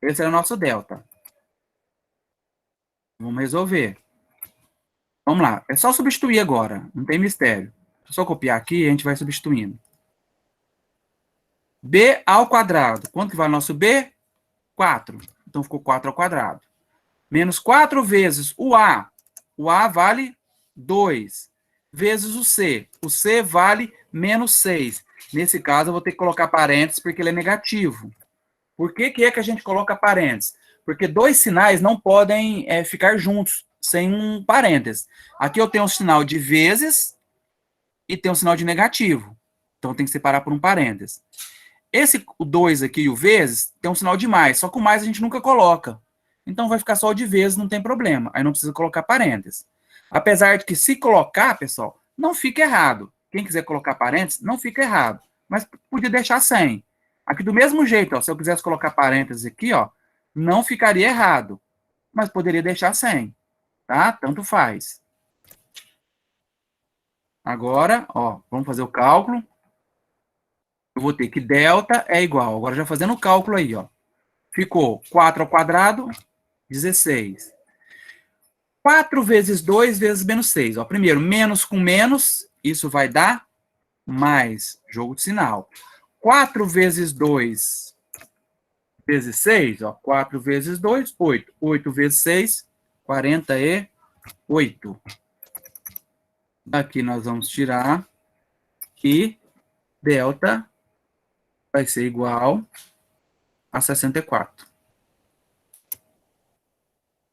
Esse é o nosso delta. Vamos resolver. Vamos lá. É só substituir agora. Não tem mistério. É só copiar aqui e a gente vai substituindo. B ao quadrado. Quanto que vale o nosso B? 4. Então, ficou 4 ao quadrado. Menos 4 vezes o A. O A vale 2. Vezes o C. O C vale menos 6. Nesse caso, eu vou ter que colocar parênteses porque ele é negativo. Por que que a gente coloca parênteses? Porque dois sinais não podem ficar juntos, sem um parênteses. Aqui eu tenho um sinal de vezes e tenho um sinal de negativo. Então, tem que separar por um parênteses. O 2 aqui e o vezes tem um sinal de mais, só que o mais a gente nunca coloca. Então, vai ficar só o de vezes, não tem problema. Aí não precisa colocar parênteses. Apesar de que se colocar, pessoal, não fica errado. Quem quiser colocar parênteses, não fica errado. Mas podia deixar sem. Aqui do mesmo jeito, ó, se eu quisesse colocar parênteses aqui, ó, não ficaria errado. Mas poderia deixar sem. Tá? Tanto faz. Agora, ó, vamos fazer o cálculo. Eu vou ter que delta é igual. Agora já fazendo o cálculo aí, ó. Ficou 4 ao quadrado, 16. 4 vezes 2 vezes menos 6. Ó, primeiro, menos com menos, isso vai dar mais. Jogo de sinal. 4 vezes 2 vezes 6, ó. 4 vezes 2, 8. 8 vezes 6, 48. Daqui nós vamos tirar. E delta vai ser igual a 64.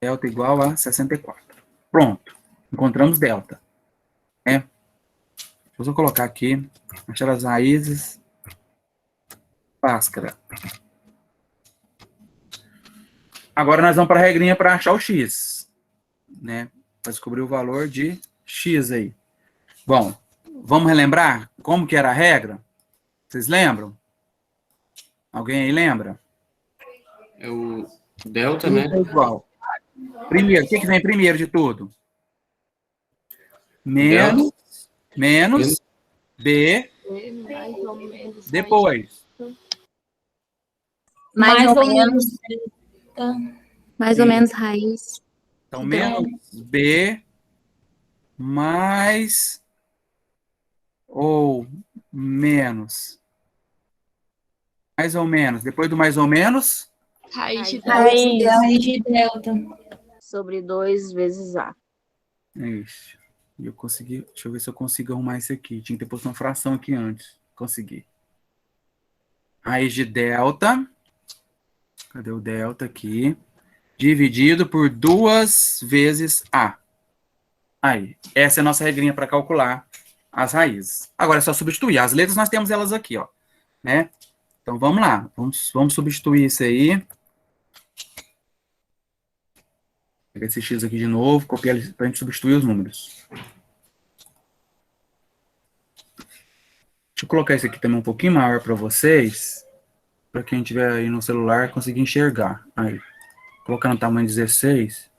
Delta igual a 64. Pronto. Encontramos delta. Deixa eu só colocar aqui. Achar as raízes. Bhaskara. Agora nós vamos para a regrinha para achar o x. Né? Para descobrir o valor de x aí. Bom, vamos relembrar como que era a regra? Vocês lembram? Alguém aí lembra? É o delta, né? É igual. Primeiro, o que vem primeiro de tudo? Menos B, depois. Mais ou menos. Mais ou menos raiz. Então, menos B, mais ou menos. Mais ou menos. Depois do mais ou menos, Raiz de delta. Sobre 2 vezes A. isso. E eu consegui. Deixa eu ver se eu consigo arrumar isso aqui. Tinha que ter posto uma fração aqui antes. Consegui. Raiz de delta. Cadê o delta aqui? Dividido por 2 vezes A. Aí. Essa é a nossa regrinha para calcular as raízes. Agora é só substituir. As letras nós temos elas aqui, ó. Né? Então vamos lá. Vamos substituir isso aí. Pegar esse x aqui de novo, copiar ele para a gente substituir os números. Deixa eu colocar isso aqui também um pouquinho maior para vocês, para quem tiver aí no celular conseguir enxergar. Aí, colocar no tamanho 16,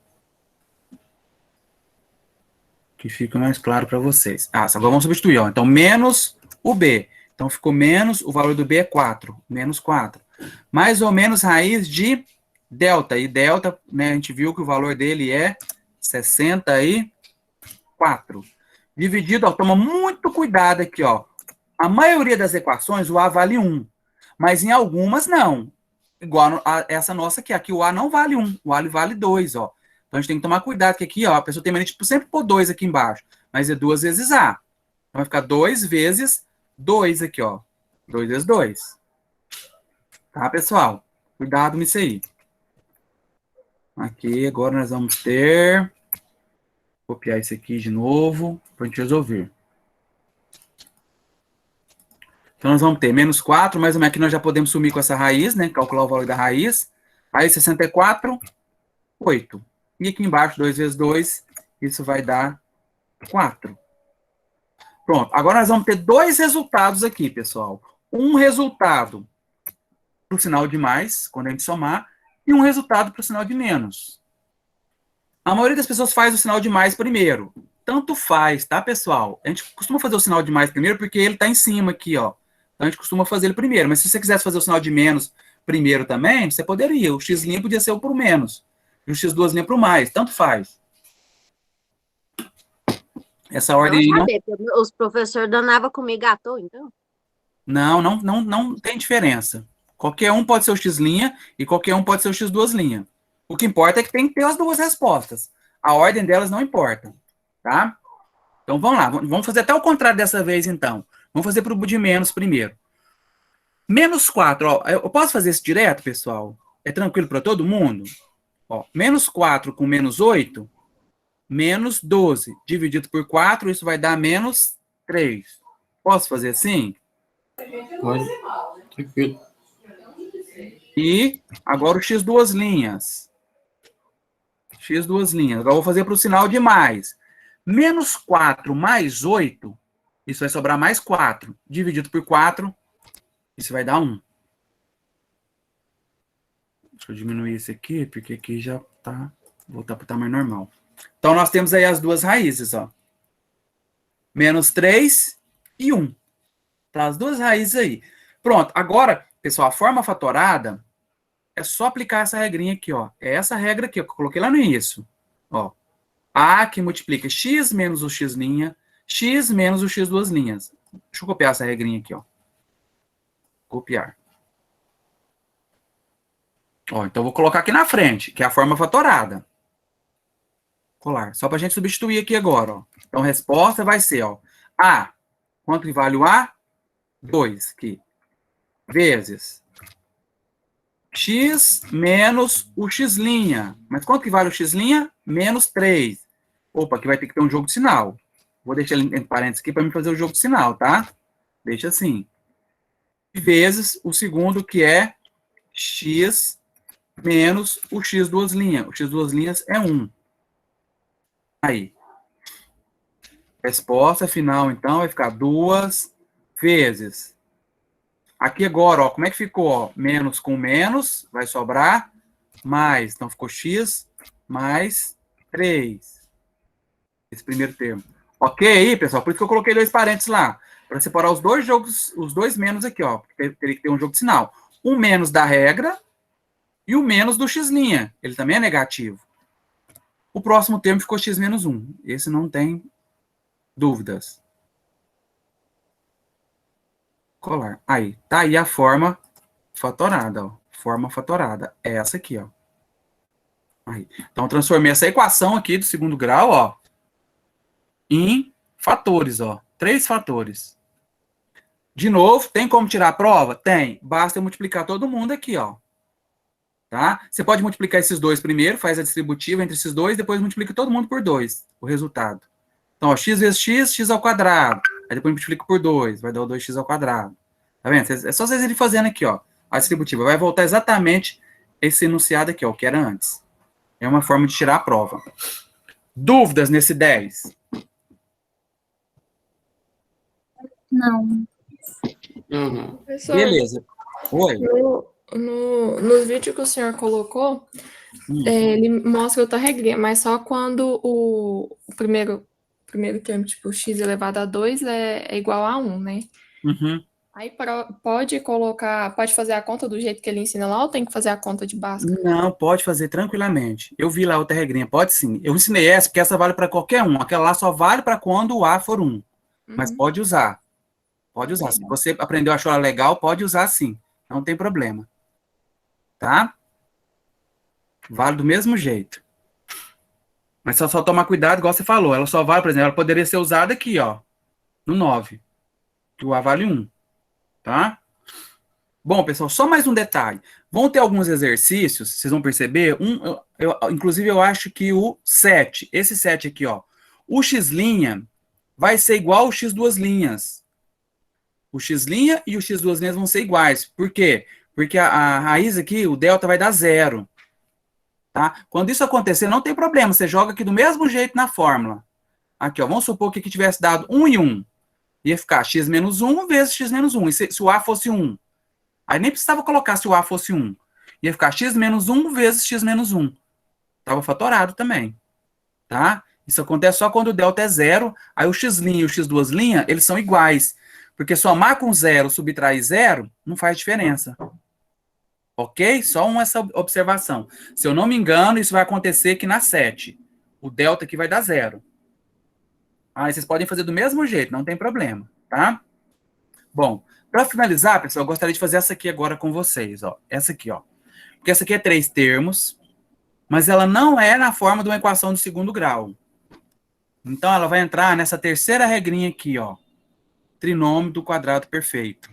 que fica mais claro para vocês. Agora vamos substituir, ó. Então, menos o B. Então, ficou menos, o valor do B é 4. Menos 4. Mais ou menos raiz de delta. E delta, né, a gente viu que o valor dele é 64. Dividido, ó, toma muito cuidado aqui, ó. A maioria das equações, o A vale 1. Mas em algumas, não. Igual a essa nossa aqui. Aqui o A não vale 1. O A vale 2, ó. Então, a gente tem que tomar cuidado, que aqui, ó, a pessoa tem mania de sempre pôr 2 aqui embaixo. mas é 2 vezes A. Então, vai ficar 2 vezes 2 aqui, ó. 2 vezes 2. Tá, pessoal? Cuidado nisso aí. Aqui, agora nós vamos ter... Copiar isso aqui de novo, para a gente resolver. Então, nós vamos ter menos 4, mais ou menos aqui nós já podemos sumir com essa raiz, né? Calcular o valor da raiz. Aí, 64, 8. E aqui embaixo, 2 vezes 2, isso vai dar 4. Pronto. Agora nós vamos ter 2 resultados aqui, pessoal. Um resultado para o sinal de mais, quando a gente somar, e um resultado para o sinal de menos. A maioria das pessoas faz o sinal de mais primeiro. Tanto faz, tá, pessoal? A gente costuma fazer o sinal de mais primeiro porque ele está em cima aqui, ó. Então, a gente costuma fazer ele primeiro. Mas se você quisesse fazer o sinal de menos primeiro também, você poderia. O x' podia ser o pro menos. E o x2' pro mais. Tanto faz. Essa ordem... Não saber, porque os professores danavam comigo à toa, então? Não tem diferença. Qualquer um pode ser o x' e qualquer um pode ser o x2'. O que importa é que tem que ter as duas respostas. A ordem delas não importa, tá? Então, vamos lá. Vamos fazer até o contrário dessa vez, então. Vamos fazer para o de menos primeiro. Menos 4, ó. Eu posso fazer isso direto, pessoal? É tranquilo para todo mundo? Ó, menos 4 com menos 8, menos 12. Dividido por 4, isso vai dar menos 3. Posso fazer assim? Pode. Tranquilo. E agora o x2'. X2'. Agora eu vou fazer para o sinal de mais. Menos 4 mais 8, isso vai sobrar mais 4. Dividido por 4, isso vai dar 1. Deixa eu diminuir esse aqui, porque aqui já tá... Voltar para o tamanho normal. Então, nós temos aí as duas raízes, ó. Menos 3 e 1. Tá, as duas raízes aí. Pronto, agora, pessoal, a forma fatorada é só aplicar essa regrinha aqui, ó. É essa regra aqui, ó, que eu coloquei lá no início. Ó. A que multiplica x menos o x', x menos o x2'. Deixa eu copiar essa regrinha aqui, ó. Copiar. Ó, então, eu vou colocar aqui na frente, que é a forma fatorada. Colar. Só para a gente substituir aqui agora, ó. Então, a resposta vai ser, ó. A. Quanto que vale o A? 2, aqui. Vezes x menos o x'. Mas quanto que vale o x'? Menos 3. Opa, aqui vai ter que ter um jogo de sinal. Vou deixar ele entre parênteses aqui para me fazer o jogo de sinal, tá? Deixa assim. Vezes o segundo, que é x menos o x'. O x' é 1. Aí. Resposta final, então, vai ficar 2 vezes. Aqui agora, ó, como é que ficou? Ó? Menos com menos, vai sobrar mais. Então, ficou x mais 3. Esse primeiro termo. Ok aí, pessoal? Por isso que eu coloquei 2 parênteses lá. Para separar os dois jogos, os dois menos aqui, ó. Teria que ter um jogo de sinal. Um menos da regra e o menos do x'. Ele também é negativo. O próximo termo ficou x menos 1. Esse não tem dúvidas. Colar. Aí, tá aí a forma fatorada, ó. Forma fatorada. É essa aqui, ó. Aí. Então, transformei essa equação aqui do segundo grau, ó, em fatores, ó. 3 fatores. De novo, tem como tirar a prova? Tem. Basta eu multiplicar todo mundo aqui, ó. Tá? Você pode multiplicar esses dois primeiro, faz a distributiva entre esses dois, depois multiplica todo mundo por 2, o resultado. Então, ó, x vezes x, x ao quadrado. Aí depois multiplica por 2, vai dar o 2x ao quadrado. Tá vendo? É só vocês irem fazendo aqui, ó. A distributiva vai voltar exatamente esse enunciado aqui, ó, o que era antes. É uma forma de tirar a prova. Dúvidas nesse 10? Não. Uhum. Professor, Beleza. Oi. nos vídeos que o senhor colocou, ele mostra outra regrinha, mas só quando o primeiro termo, tipo, x elevado a 2 é igual a 1, né? Uhum. Aí pode fazer a conta do jeito que ele ensina lá, ou tem que fazer a conta de Bhaskara? Não, pode fazer tranquilamente. Eu vi lá outra regrinha, pode sim. Eu ensinei essa, porque essa vale para qualquer um. Aquela lá só vale para quando o A for 1. Mas pode usar. Pode usar. Se você aprendeu, achou ela legal, pode usar sim. Não tem problema. Tá? Vale do mesmo jeito. Mas só tomar cuidado, igual você falou. Ela só vale, por exemplo, ela poderia ser usada aqui, ó, no 9, que o A vale 1, tá? Bom, pessoal, só mais um detalhe. Vão ter alguns exercícios, vocês vão perceber, inclusive eu acho que o 7, esse 7 aqui, ó, o x' vai ser igual ao x duas linhas. O x' e o x duas linhas vão ser iguais. Por quê? Porque a raiz aqui, o delta vai dar 0. Tá? Quando isso acontecer, não tem problema, você joga aqui do mesmo jeito na fórmula. Aqui, ó, vamos supor que aqui tivesse dado 1 e 1. Ia ficar x menos 1 vezes x menos 1. E se o A fosse 1? Aí nem precisava colocar se o A fosse 1. Ia ficar x menos 1 vezes x menos 1. Estava fatorado também. Tá? Isso acontece só quando o delta é 0. Aí o x' e o x duas linhas, eles são iguais. Porque somar com 0, subtrair 0, não faz diferença. Ok? Só essa observação. Se eu não me engano, isso vai acontecer aqui na 7. O delta aqui vai dar 0. Aí vocês podem fazer do mesmo jeito, não tem problema, tá? Bom, para finalizar, pessoal, eu gostaria de fazer essa aqui agora com vocês, ó. Essa aqui, ó. Porque essa aqui é 3 termos, mas ela não é na forma de uma equação de segundo grau. Então, ela vai entrar nessa terceira regrinha aqui, ó. Trinômio do quadrado perfeito.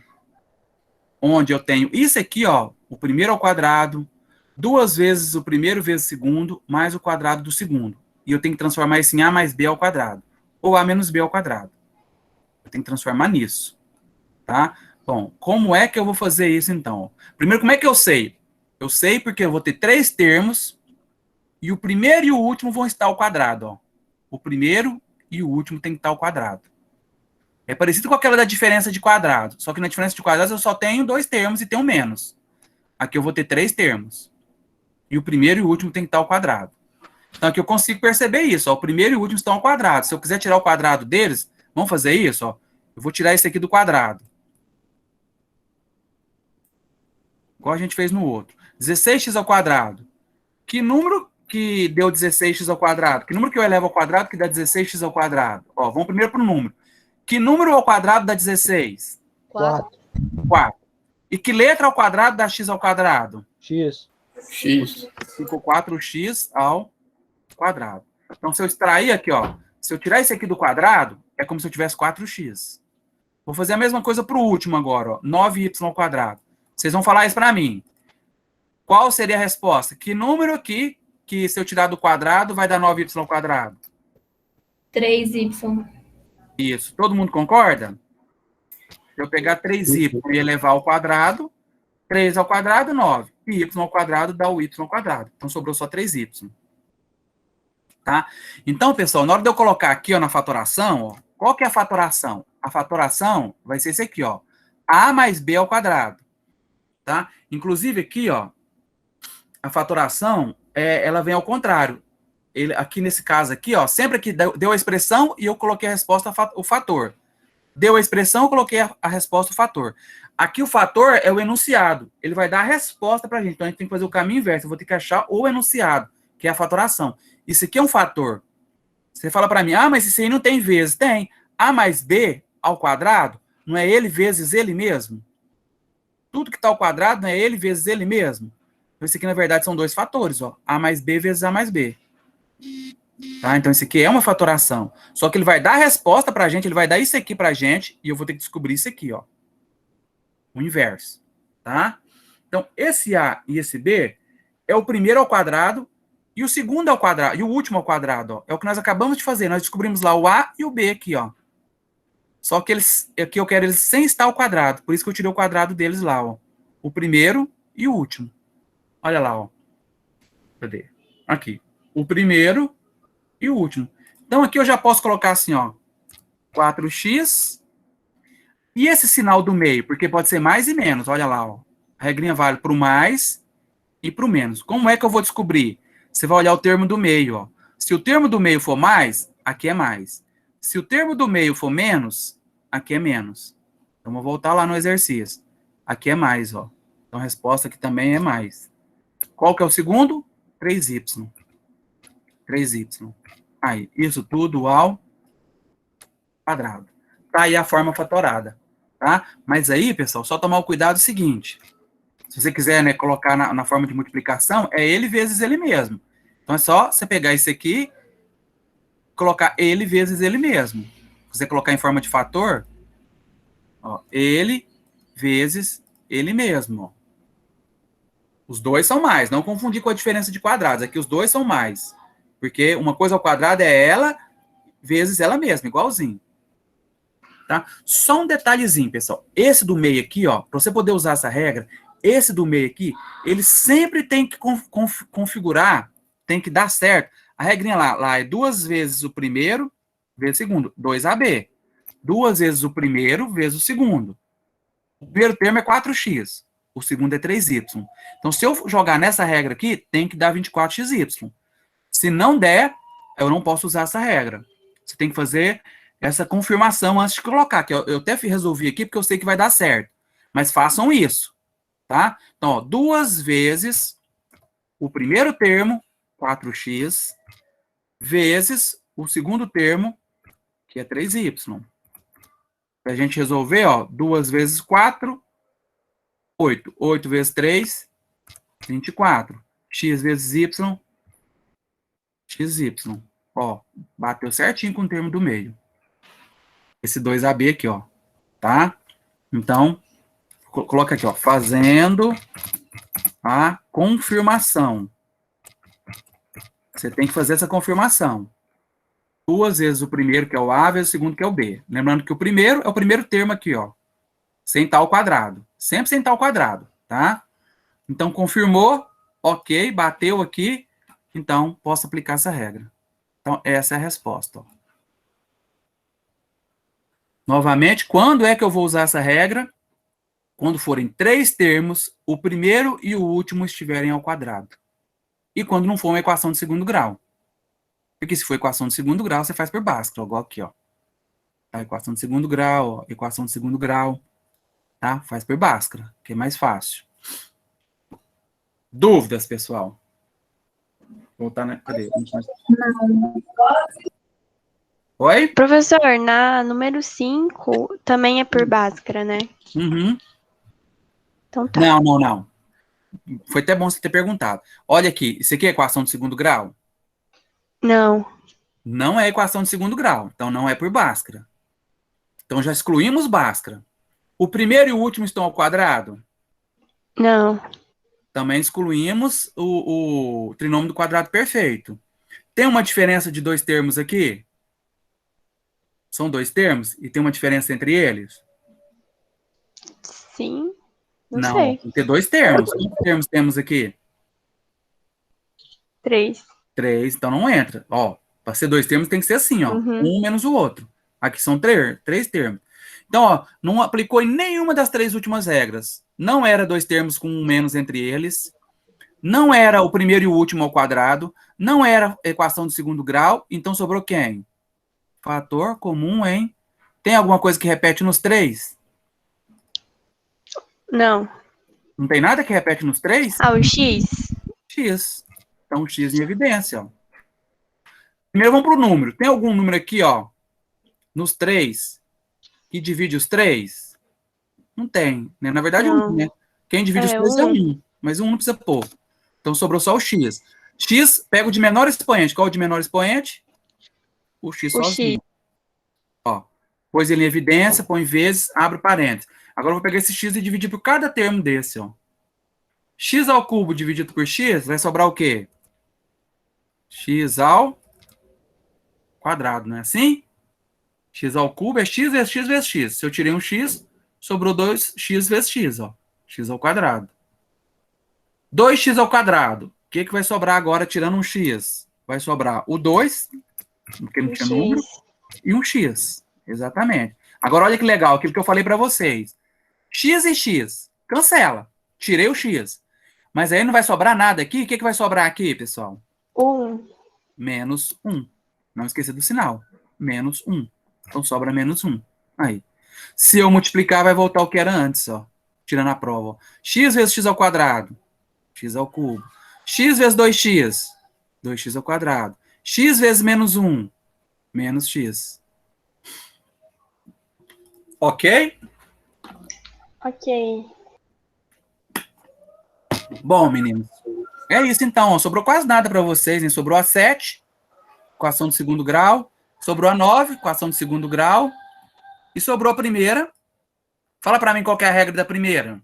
Onde eu tenho isso aqui, ó, o primeiro ao quadrado, 2 vezes o primeiro vezes o segundo, mais o quadrado do segundo. E eu tenho que transformar isso em A mais B ao quadrado. Ou A menos B ao quadrado. Eu tenho que transformar nisso. Tá? Bom, como é que eu vou fazer isso, então? Primeiro, como é que eu sei? Eu sei porque eu vou ter 3 termos, e o primeiro e o último vão estar ao quadrado, ó. O primeiro e o último tem que estar ao quadrado. É parecido com aquela da diferença de quadrado. Só que na diferença de quadrados eu só tenho 2 termos e tenho menos. Aqui eu vou ter 3 termos. E o primeiro e o último tem que estar ao quadrado. Então aqui eu consigo perceber isso. Ó, o primeiro e o último estão ao quadrado. Se eu quiser tirar o quadrado deles, vamos fazer isso? Ó. Eu vou tirar esse aqui do quadrado. Igual a gente fez no outro. 16x ao quadrado. Que número que deu 16x ao quadrado? Que número que eu elevo ao quadrado que dá 16x ao quadrado? Ó, vamos primeiro para o número. Que número ao quadrado dá 16? 4. 4. E que letra ao quadrado dá x ao quadrado? X. X. Ficou 4x ao quadrado. Então, se eu extrair aqui, ó, se eu tirar esse aqui do quadrado, é como se eu tivesse 4x. Vou fazer a mesma coisa para o último agora, ó, 9y ao quadrado. Vocês vão falar isso para mim. Qual seria a resposta? Que número aqui, que se eu tirar do quadrado, vai dar 9y ao quadrado? 3y. Isso. Todo mundo concorda? Se eu pegar 3y e elevar ao quadrado, 3 ao quadrado, 9. E y ao quadrado dá o y ao quadrado. Então, sobrou só 3y. Tá? Então, pessoal, na hora de eu colocar aqui, ó, na fatoração, ó, qual que é a fatoração? A fatoração vai ser esse aqui, ó. A mais B ao quadrado. Tá? Inclusive, aqui, ó, a fatoração, ela vem ao contrário. Aqui nesse caso aqui, ó, sempre que deu a expressão e eu coloquei a resposta, o fator. Deu a expressão, eu coloquei a resposta, o fator. Aqui o fator é o enunciado. Ele vai dar a resposta pra gente. Então, a gente tem que fazer o caminho inverso. Eu vou ter que achar o enunciado, que é a fatoração. Isso aqui é um fator. Você fala pra mim, ah, mas isso aí não tem vezes. Tem. A mais B ao quadrado, não é ele vezes ele mesmo? Tudo que está ao quadrado não é ele vezes ele mesmo? Isso aqui, na verdade, são 2 fatores, ó. A mais B vezes A mais B. Tá? Então, isso aqui é uma fatoração. Só que ele vai dar a resposta pra gente, ele vai dar isso aqui pra gente, e eu vou ter que descobrir isso aqui, ó. O inverso. Tá? Então, esse A e esse B é o primeiro ao quadrado e o segundo ao quadrado, e o último ao quadrado, ó. É o que nós acabamos de fazer. Nós descobrimos lá o A e o B aqui, ó. Só que aqui eu quero eles sem estar ao quadrado. Por isso que eu tirei o quadrado deles lá, ó. O primeiro e o último. Olha lá, ó. Cadê? Aqui. O primeiro e o último. Então, aqui eu já posso colocar assim, ó. 4x. E esse sinal do meio, porque pode ser mais e menos. Olha lá, ó. A regrinha vale para o mais e para o menos. Como é que eu vou descobrir? Você vai olhar o termo do meio, ó. Se o termo do meio for mais, aqui é mais. Se o termo do meio for menos, aqui é menos. Então, vou voltar lá no exercício. Aqui é mais, ó. Então, a resposta aqui também é mais. Qual que é o segundo? 3y. 3y. Aí, isso tudo ao quadrado. Tá aí a forma fatorada. Tá? Mas aí, pessoal, só tomar o cuidado seguinte. Se você quiser, né, colocar na forma de multiplicação, é ele vezes ele mesmo. Então, é só você pegar esse aqui colocar ele vezes ele mesmo. Se você colocar em forma de fator, ó, ele vezes ele mesmo. Ó. Os dois são mais. Não confundir com a diferença de quadrados. Aqui os dois são mais. Porque uma coisa ao quadrado é ela vezes ela mesma, igualzinho. Tá? Só um detalhezinho, pessoal. Esse do meio aqui, ó, para você poder usar essa regra, esse do meio aqui, ele sempre tem que configurar, tem que dar certo. A regrinha lá é 2 vezes o primeiro vezes o segundo, 2AB. 2 vezes o primeiro vezes o segundo. O primeiro termo é 4x, o segundo é 3y. Então, se eu jogar nessa regra aqui, tem que dar 24xy. Se não der, eu não posso usar essa regra. Você tem que fazer essa confirmação antes de colocar, que eu até resolvi aqui porque eu sei que vai dar certo. Mas façam isso, tá? Então, ó, 2 vezes o primeiro termo, 4x, vezes o segundo termo, que é 3y. Para a gente resolver, ó, 2 vezes 4, 8. 8 vezes 3, 24. X vezes y, xy. Ó, bateu certinho com o termo do meio. Esse 2AB aqui, ó, tá? Então, coloca aqui, ó, fazendo a confirmação. Você tem que fazer essa confirmação. 2 vezes o primeiro, que é o A, vezes o segundo, que é o B. Lembrando que o primeiro é o primeiro termo aqui, ó, sem estar ao quadrado. Sempre sem estar ao quadrado, tá? Então, confirmou, ok, bateu aqui, então, posso aplicar essa regra. Então, essa é a resposta, ó. Novamente, quando é que eu vou usar essa regra? Quando forem 3 termos, o primeiro e o último estiverem ao quadrado. E quando não for uma equação de segundo grau. Porque se for equação de segundo grau, você faz por Bhaskara, igual aqui, ó. A equação de segundo grau, ó, equação de segundo grau, tá? Faz por Bhaskara, que é mais fácil. Dúvidas, pessoal? Voltar, né? Cadê? Não. Oi? Professor, na número 5 também é por Bhaskara, né? Uhum. Então tá. Não. Foi até bom você ter perguntado. Olha aqui, isso aqui é equação de segundo grau? Não. Não é equação de segundo grau, então não é por Bhaskara. Então já excluímos Bhaskara. O primeiro e o último estão ao quadrado? Não. Também excluímos o trinômio do quadrado perfeito. Tem uma diferença de 2 termos aqui? São 2 termos? E tem uma diferença entre eles? Sim. Não sei. Tem que ter 2 termos. Quantos termos temos aqui? 3. 3, então não entra. Ó, para ser 2 termos tem que ser assim, ó. Uhum. Um menos o outro. Aqui são 3 termos. Então, ó, não aplicou em nenhuma das 3 últimas regras. Não era 2 termos com um menos entre eles. Não era o primeiro e o último ao quadrado. Não era equação de segundo grau. Então sobrou quem? Fator comum em... Tem alguma coisa que repete nos 3? Não. Não tem nada que repete nos 3? Ah, o X? X. Então, X em evidência, ó. Primeiro vamos para o número. Tem algum número aqui, ó, nos 3, que divide os 3? Não tem, né? Na verdade, Não. 1, né? Quem divide os 3 é 1, mas 1 não precisa pôr. Então, sobrou só o X. X, pega o de menor expoente. Qual é o de menor expoente? O X O sozinho. X. Ó, pôs ele em evidência, põe vezes, abre parênteses. Agora eu vou pegar esse X e dividir por cada termo desse, ó. X ao cubo dividido por X, vai sobrar o quê? X ao quadrado, não é assim? X ao cubo é X vezes X vezes X. Se eu tirei um X, sobrou 2X vezes X, ó. X ao quadrado. 2X ao quadrado. O que vai sobrar agora tirando um X? Vai sobrar o 2, porque não tinha número, e um X. Exatamente. Agora olha que legal, aquilo que eu falei para vocês. X e X. Cancela. Tirei o X. Mas aí não vai sobrar nada aqui. O que vai sobrar aqui, pessoal? 1. Menos 1. Não esqueça do sinal. Menos 1. Então sobra menos 1. Aí. Se eu multiplicar, vai voltar o que era antes, ó. Tirando a prova. Ó. X vezes X ao quadrado. X ao cubo. X vezes 2X. 2X ao quadrado. X vezes menos 1. Menos X. Ok? Ok. Bom, meninos. É isso então. Ó. Sobrou quase nada para vocês, hein? Sobrou a 7. equação do segundo grau. Sobrou a 9, equação do segundo grau. E sobrou a primeira. Fala para mim qual que é a regra da primeira.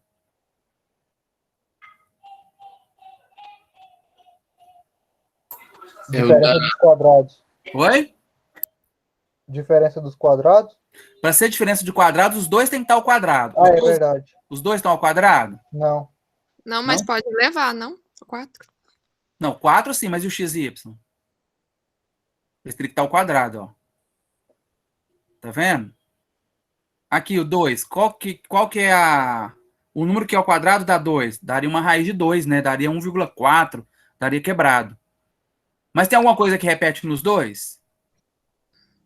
Diferença dos quadrados. Oi? Diferença dos quadrados? Para ser diferença de quadrados, os dois têm que estar ao quadrado. Ah, é verdade. Os dois estão ao quadrado? Não. Não, mas Não? pode levar, não? 4. Não, 4 sim, mas e o x e y? Eles teriam que estar ao quadrado, ó. Tá vendo? Aqui, o 2. Qual que é o número que é ao quadrado dá 2? Daria uma raiz de 2, né? Daria 1,4. Daria quebrado. Mas tem alguma coisa que repete nos dois?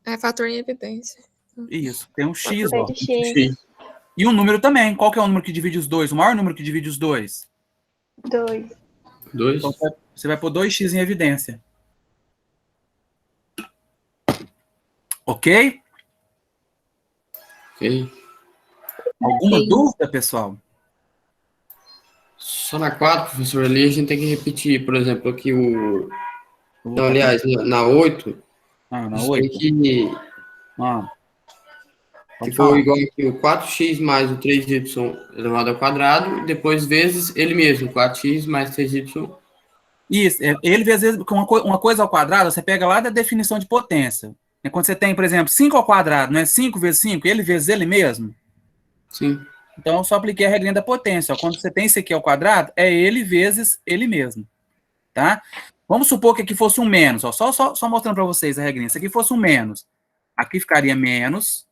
É fator em evidência. Isso, tem um x, ó. Fator de x. E um número também. Qual que é o número que divide os dois? O maior número que divide os dois? 2. 2. Então, você vai pôr 2x em evidência. Ok? Ok. Alguma dúvida, pessoal? Só na 4, professor, ali a gente tem que repetir, por exemplo, aqui o... Não, aliás, na 8, Ah, na a gente 8. tem que Pode for falar. igual aqui o 4x mais o 3y elevado ao quadrado, depois vezes ele mesmo, 4x mais 3y. Isso, ele vezes com uma coisa ao quadrado, você pega lá da definição de potência. Quando você tem, por exemplo, 5 ao quadrado, não é 5 vezes 5, ele vezes ele mesmo? Sim. Então, eu só apliquei a regrinha da potência. Ó. Quando você tem isso aqui ao quadrado, é ele vezes ele mesmo. Tá? Vamos supor que aqui fosse um menos. Ó. Só mostrando para vocês a regrinha. Se aqui fosse um menos, aqui ficaria menos.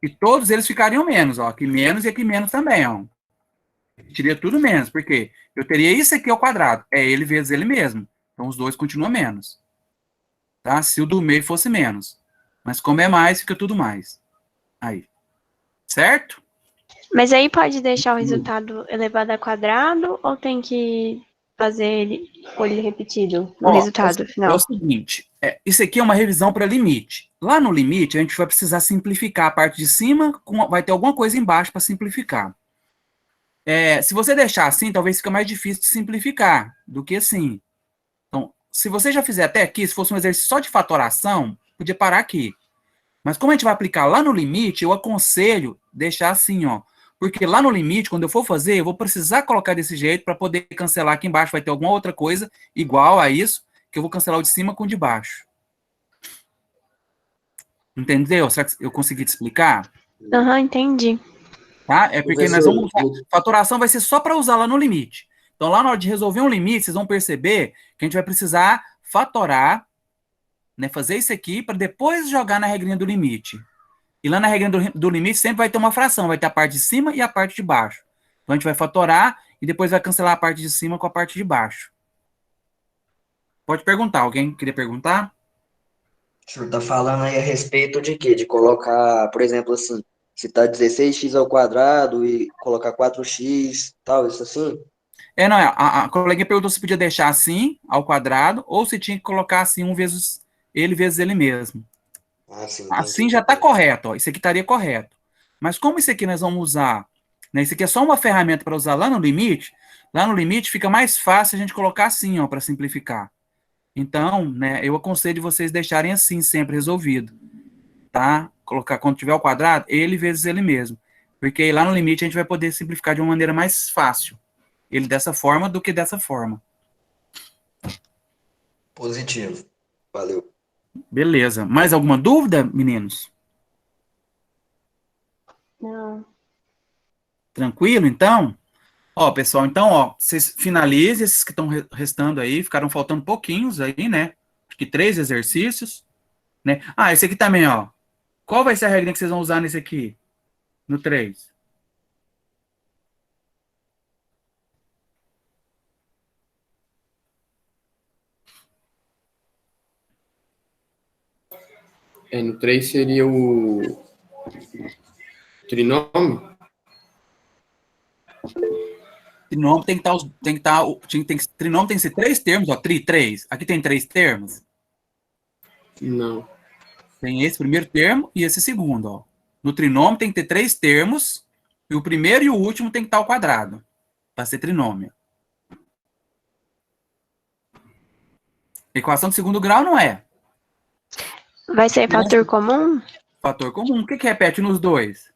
E todos eles ficariam menos. Ó. Aqui menos e aqui menos também. Ó. Teria tudo menos. Por quê? Eu teria isso aqui ao quadrado. É ele vezes ele mesmo. Então, os dois continuam menos. Tá? Se o do meio fosse menos. Mas como é mais, fica tudo mais. Aí. Certo? Mas aí pode deixar o resultado elevado ao quadrado ou tem que fazer ele repetido no resultado É final? o seguinte, isso aqui é uma revisão para limite. Lá no limite, a gente vai precisar simplificar a parte de cima, vai ter alguma coisa embaixo para simplificar. Se você deixar assim, talvez fique mais difícil de simplificar do que assim. Então, se você já fizer até aqui, se fosse um exercício só de fatoração, podia parar aqui. Mas como a gente vai aplicar lá no limite, eu aconselho deixar assim, ó. Porque lá no limite, quando eu for fazer, eu vou precisar colocar desse jeito para poder cancelar aqui embaixo. Vai ter alguma outra coisa igual a isso, que eu vou cancelar o de cima com o de baixo. Entendeu? Será que eu consegui te explicar? Aham, entendi. Tá? É porque nós vamos usar... Fatoração vai ser só para usar lá no limite. Então, lá na hora de resolver um limite, vocês vão perceber que a gente vai precisar fatorar, né, fazer isso aqui para depois jogar na regrinha do limite. E lá na regrinha do limite sempre vai ter uma fração, vai ter a parte de cima e a parte de baixo. Então a gente vai fatorar e depois vai cancelar a parte de cima com a parte de baixo. Pode perguntar, alguém queria perguntar? O senhor está falando aí a respeito de quê? De colocar, por exemplo, assim, se está 16x ao quadrado e colocar 4x, tal, isso assim? Não, a coleguinha perguntou se podia deixar assim, ao quadrado, ou se tinha que colocar assim, um vezes ele mesmo. Ah, sim, Assim já está correto, ó. Isso aqui estaria correto. Mas como isso aqui nós vamos usar, né, isso aqui é só uma ferramenta para usar lá no limite fica mais fácil a gente colocar assim, ó, para simplificar. Então, né, eu aconselho vocês deixarem assim sempre resolvido, tá? Colocar quando tiver ao quadrado, ele vezes ele mesmo. Porque aí lá no limite a gente vai poder simplificar de uma maneira mais fácil. Ele dessa forma do que dessa forma. Positivo. Valeu. Beleza. Mais alguma dúvida, meninos? Não. Tranquilo, então? Ó, pessoal, então, ó, vocês finalizem esses que estão restando aí, ficaram faltando pouquinhos aí, né? Acho que 3 exercícios, né? Ah, esse aqui também, ó. Qual vai ser a regra que vocês vão usar nesse aqui? No 3? No 3 seria o trinômio. Trinômio trinômio tem que ser 3 termos, ó, 3. Aqui tem 3 termos? Não. Tem esse primeiro termo e esse segundo, ó. No trinômio tem que ter 3 termos, e o primeiro e o último tem que estar ao quadrado, para ser trinômio. Equação de segundo grau não é. Vai ser fator comum? Fator comum. O que repete nos dois?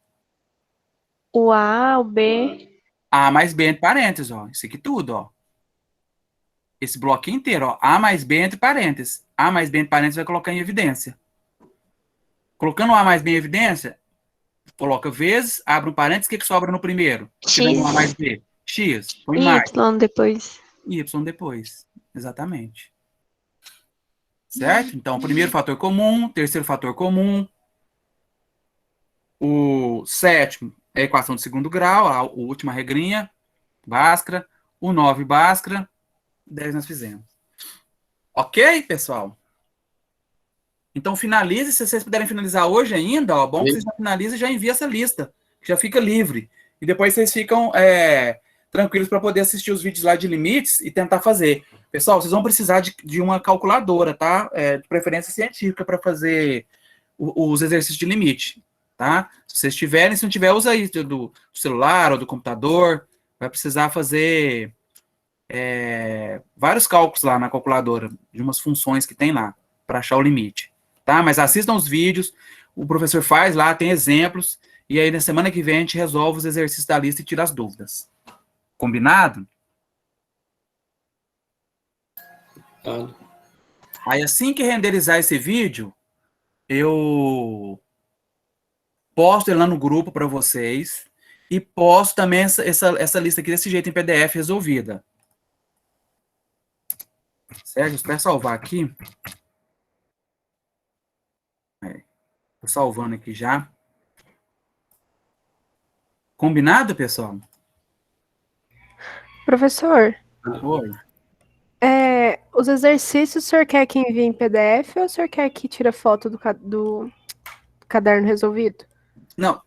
O A, o B. A mais B entre parênteses, ó. Isso aqui tudo, ó. Esse bloquinho inteiro, ó. A mais B entre parênteses. A mais B entre parênteses vai colocar em evidência. Colocando o A mais B em evidência, coloca vezes, abre um parênteses, o que sobra no primeiro? X. A mais B. X. Põe E mais. Y depois. Y depois. Exatamente. Certo? Então, o primeiro fator comum, terceiro fator comum. O sétimo é a equação de segundo grau, a última regrinha, Bhaskara. O 9, Bhaskara. 10 nós fizemos. Ok, pessoal? Então, finalize. Se vocês puderem finalizar hoje ainda, ó, bom que vocês já finalizem e já enviem essa lista. Já fica livre. E depois vocês ficam tranquilos para poder assistir os vídeos lá de limites e tentar fazer. Pessoal, vocês vão precisar de uma calculadora, tá? De preferência científica para fazer os exercícios de limite, tá? Se vocês tiverem, se não tiver, usa aí do celular ou do computador. Vai precisar fazer vários cálculos lá na calculadora, de umas funções que tem lá, para achar o limite, tá? Mas assistam os vídeos, o professor faz lá, tem exemplos, e aí na semana que vem a gente resolve os exercícios da lista e tira as dúvidas. Combinado? Aí assim que renderizar esse vídeo, eu posto ele lá no grupo para vocês, e posto também essa lista aqui desse jeito em PDF resolvida. Certo? Espero salvar aqui. Tô salvando aqui já. Combinado, pessoal? Professor, Oi. os exercícios o senhor quer que envie em PDF ou o senhor quer que tire foto do caderno resolvido? Não,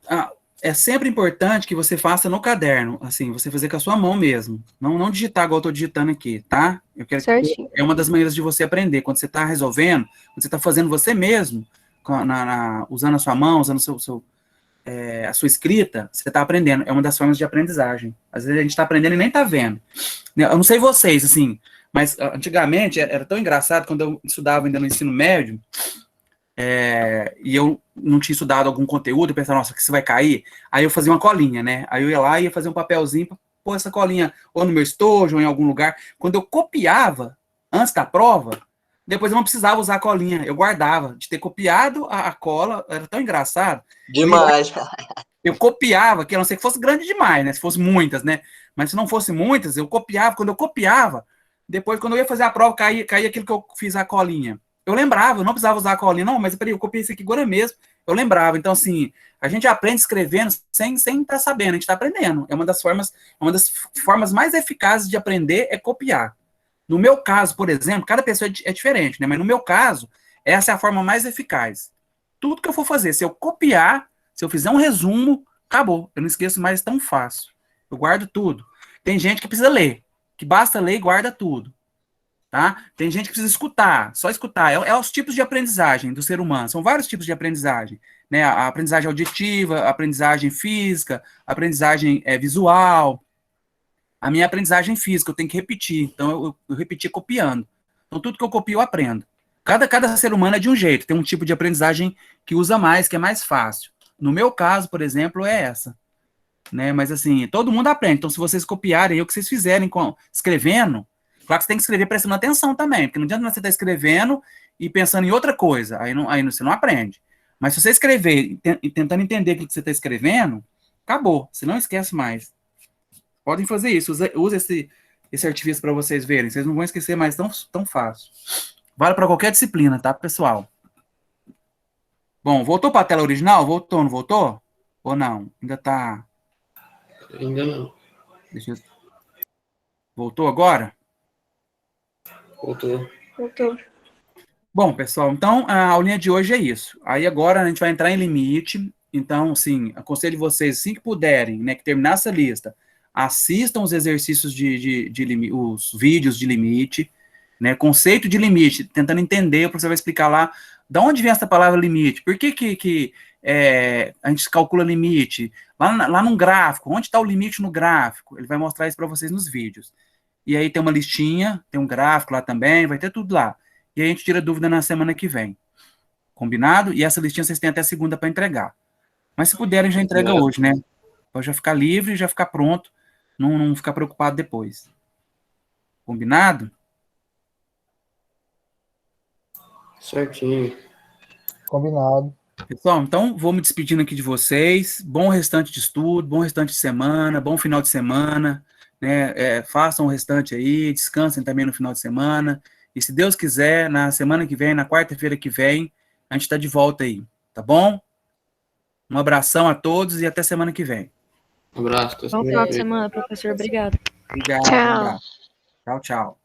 é sempre importante que você faça no caderno, assim, você fazer com a sua mão mesmo. Não digitar igual eu tô digitando aqui, tá? Eu quero Certinho. é uma das maneiras de você aprender. Quando você está resolvendo, quando você está fazendo você mesmo, usando a sua mão, usando a sua escrita, você está aprendendo. É uma das formas de aprendizagem. Às vezes a gente está aprendendo e nem está vendo. Eu não sei vocês, assim, mas antigamente era tão engraçado quando eu estudava ainda no ensino médio, e eu não tinha estudado algum conteúdo, eu pensava, nossa, que isso vai cair? Aí eu fazia uma colinha, né? Aí eu ia lá e ia fazer um papelzinho para pôr essa colinha ou no meu estojo ou em algum lugar. Quando eu copiava, antes da prova, depois eu não precisava usar a colinha, eu guardava. De ter copiado a cola, era tão engraçado. Demais. Eu copiava, que a não ser que fosse grande demais, né? Se fosse muitas, né? Mas se não fosse muitas, eu copiava. Quando eu copiava, depois, quando eu ia fazer a prova, caía aquilo que eu fiz a colinha. Eu lembrava, eu não precisava usar a colinha. Não, mas peraí, eu copiei isso aqui agora mesmo. Eu lembrava. Então, assim, a gente aprende escrevendo sem estar sabendo, a gente está aprendendo. É uma das formas mais eficazes de aprender é copiar. No meu caso, por exemplo, cada pessoa é diferente, né? Mas no meu caso, essa é a forma mais eficaz. Tudo que eu for fazer, se eu copiar, se eu fizer um resumo, acabou. Eu não esqueço mais tão fácil. Eu guardo tudo. Tem gente que precisa ler, que basta ler e guarda tudo. Tá? Tem gente que precisa escutar, só escutar. É os tipos de aprendizagem do ser humano. São vários tipos de aprendizagem. Né? A aprendizagem auditiva, a aprendizagem física, a aprendizagem visual. A minha aprendizagem física, eu tenho que repetir. Então, eu repeti copiando. Então, tudo que eu copio, eu aprendo. Cada ser humano é de um jeito. Tem um tipo de aprendizagem que usa mais, que é mais fácil. No meu caso, por exemplo, é essa. Né? Mas, assim, todo mundo aprende. Então, se vocês copiarem o que vocês fizerem escrevendo, claro que você tem que escrever prestando atenção também, porque não adianta você estar escrevendo e pensando em outra coisa. Aí você não aprende. Mas se você escrever e tentando entender o que você está escrevendo, acabou. Você não esquece mais. Podem fazer isso. Use esse artifício para vocês verem. Vocês não vão esquecer mais tão fácil. Vale para qualquer disciplina, tá, pessoal? Bom, voltou para a tela original? Voltou, não voltou? Ou não? Ainda tá... Ainda não. Voltou agora? Voltou. Bom, pessoal, então a aulinha de hoje é isso. Aí agora a gente vai entrar em limite. Então, sim, aconselho vocês, assim que puderem, né, que terminar essa lista, assistam os exercícios os vídeos de limite, né, conceito de limite, tentando entender, o professor vai explicar lá de onde vem essa palavra limite, por que a gente calcula limite, lá num gráfico, onde está o limite no gráfico, ele vai mostrar isso para vocês nos vídeos. E aí tem uma listinha, tem um gráfico lá também, vai ter tudo lá. e a gente tira dúvida na semana que vem. Combinado? E essa listinha vocês têm até segunda para entregar. Mas se puderem, já entrega hoje, né? Pode já ficar livre, já ficar pronto, não ficar preocupado depois. Combinado? Certinho. Combinado. Pessoal, então vou me despedindo aqui de vocês. Bom restante de estudo, bom restante de semana, bom final de semana, né? Façam o restante aí, descansem também no final de semana. E se Deus quiser, na semana que vem, na quarta-feira que vem, a gente está de volta aí, tá bom? Um abração a todos e até semana que vem. Um abraço. Bom final de semana, professor. Obrigado. Obrigado. Tchau. Obrigado. Tchau, tchau.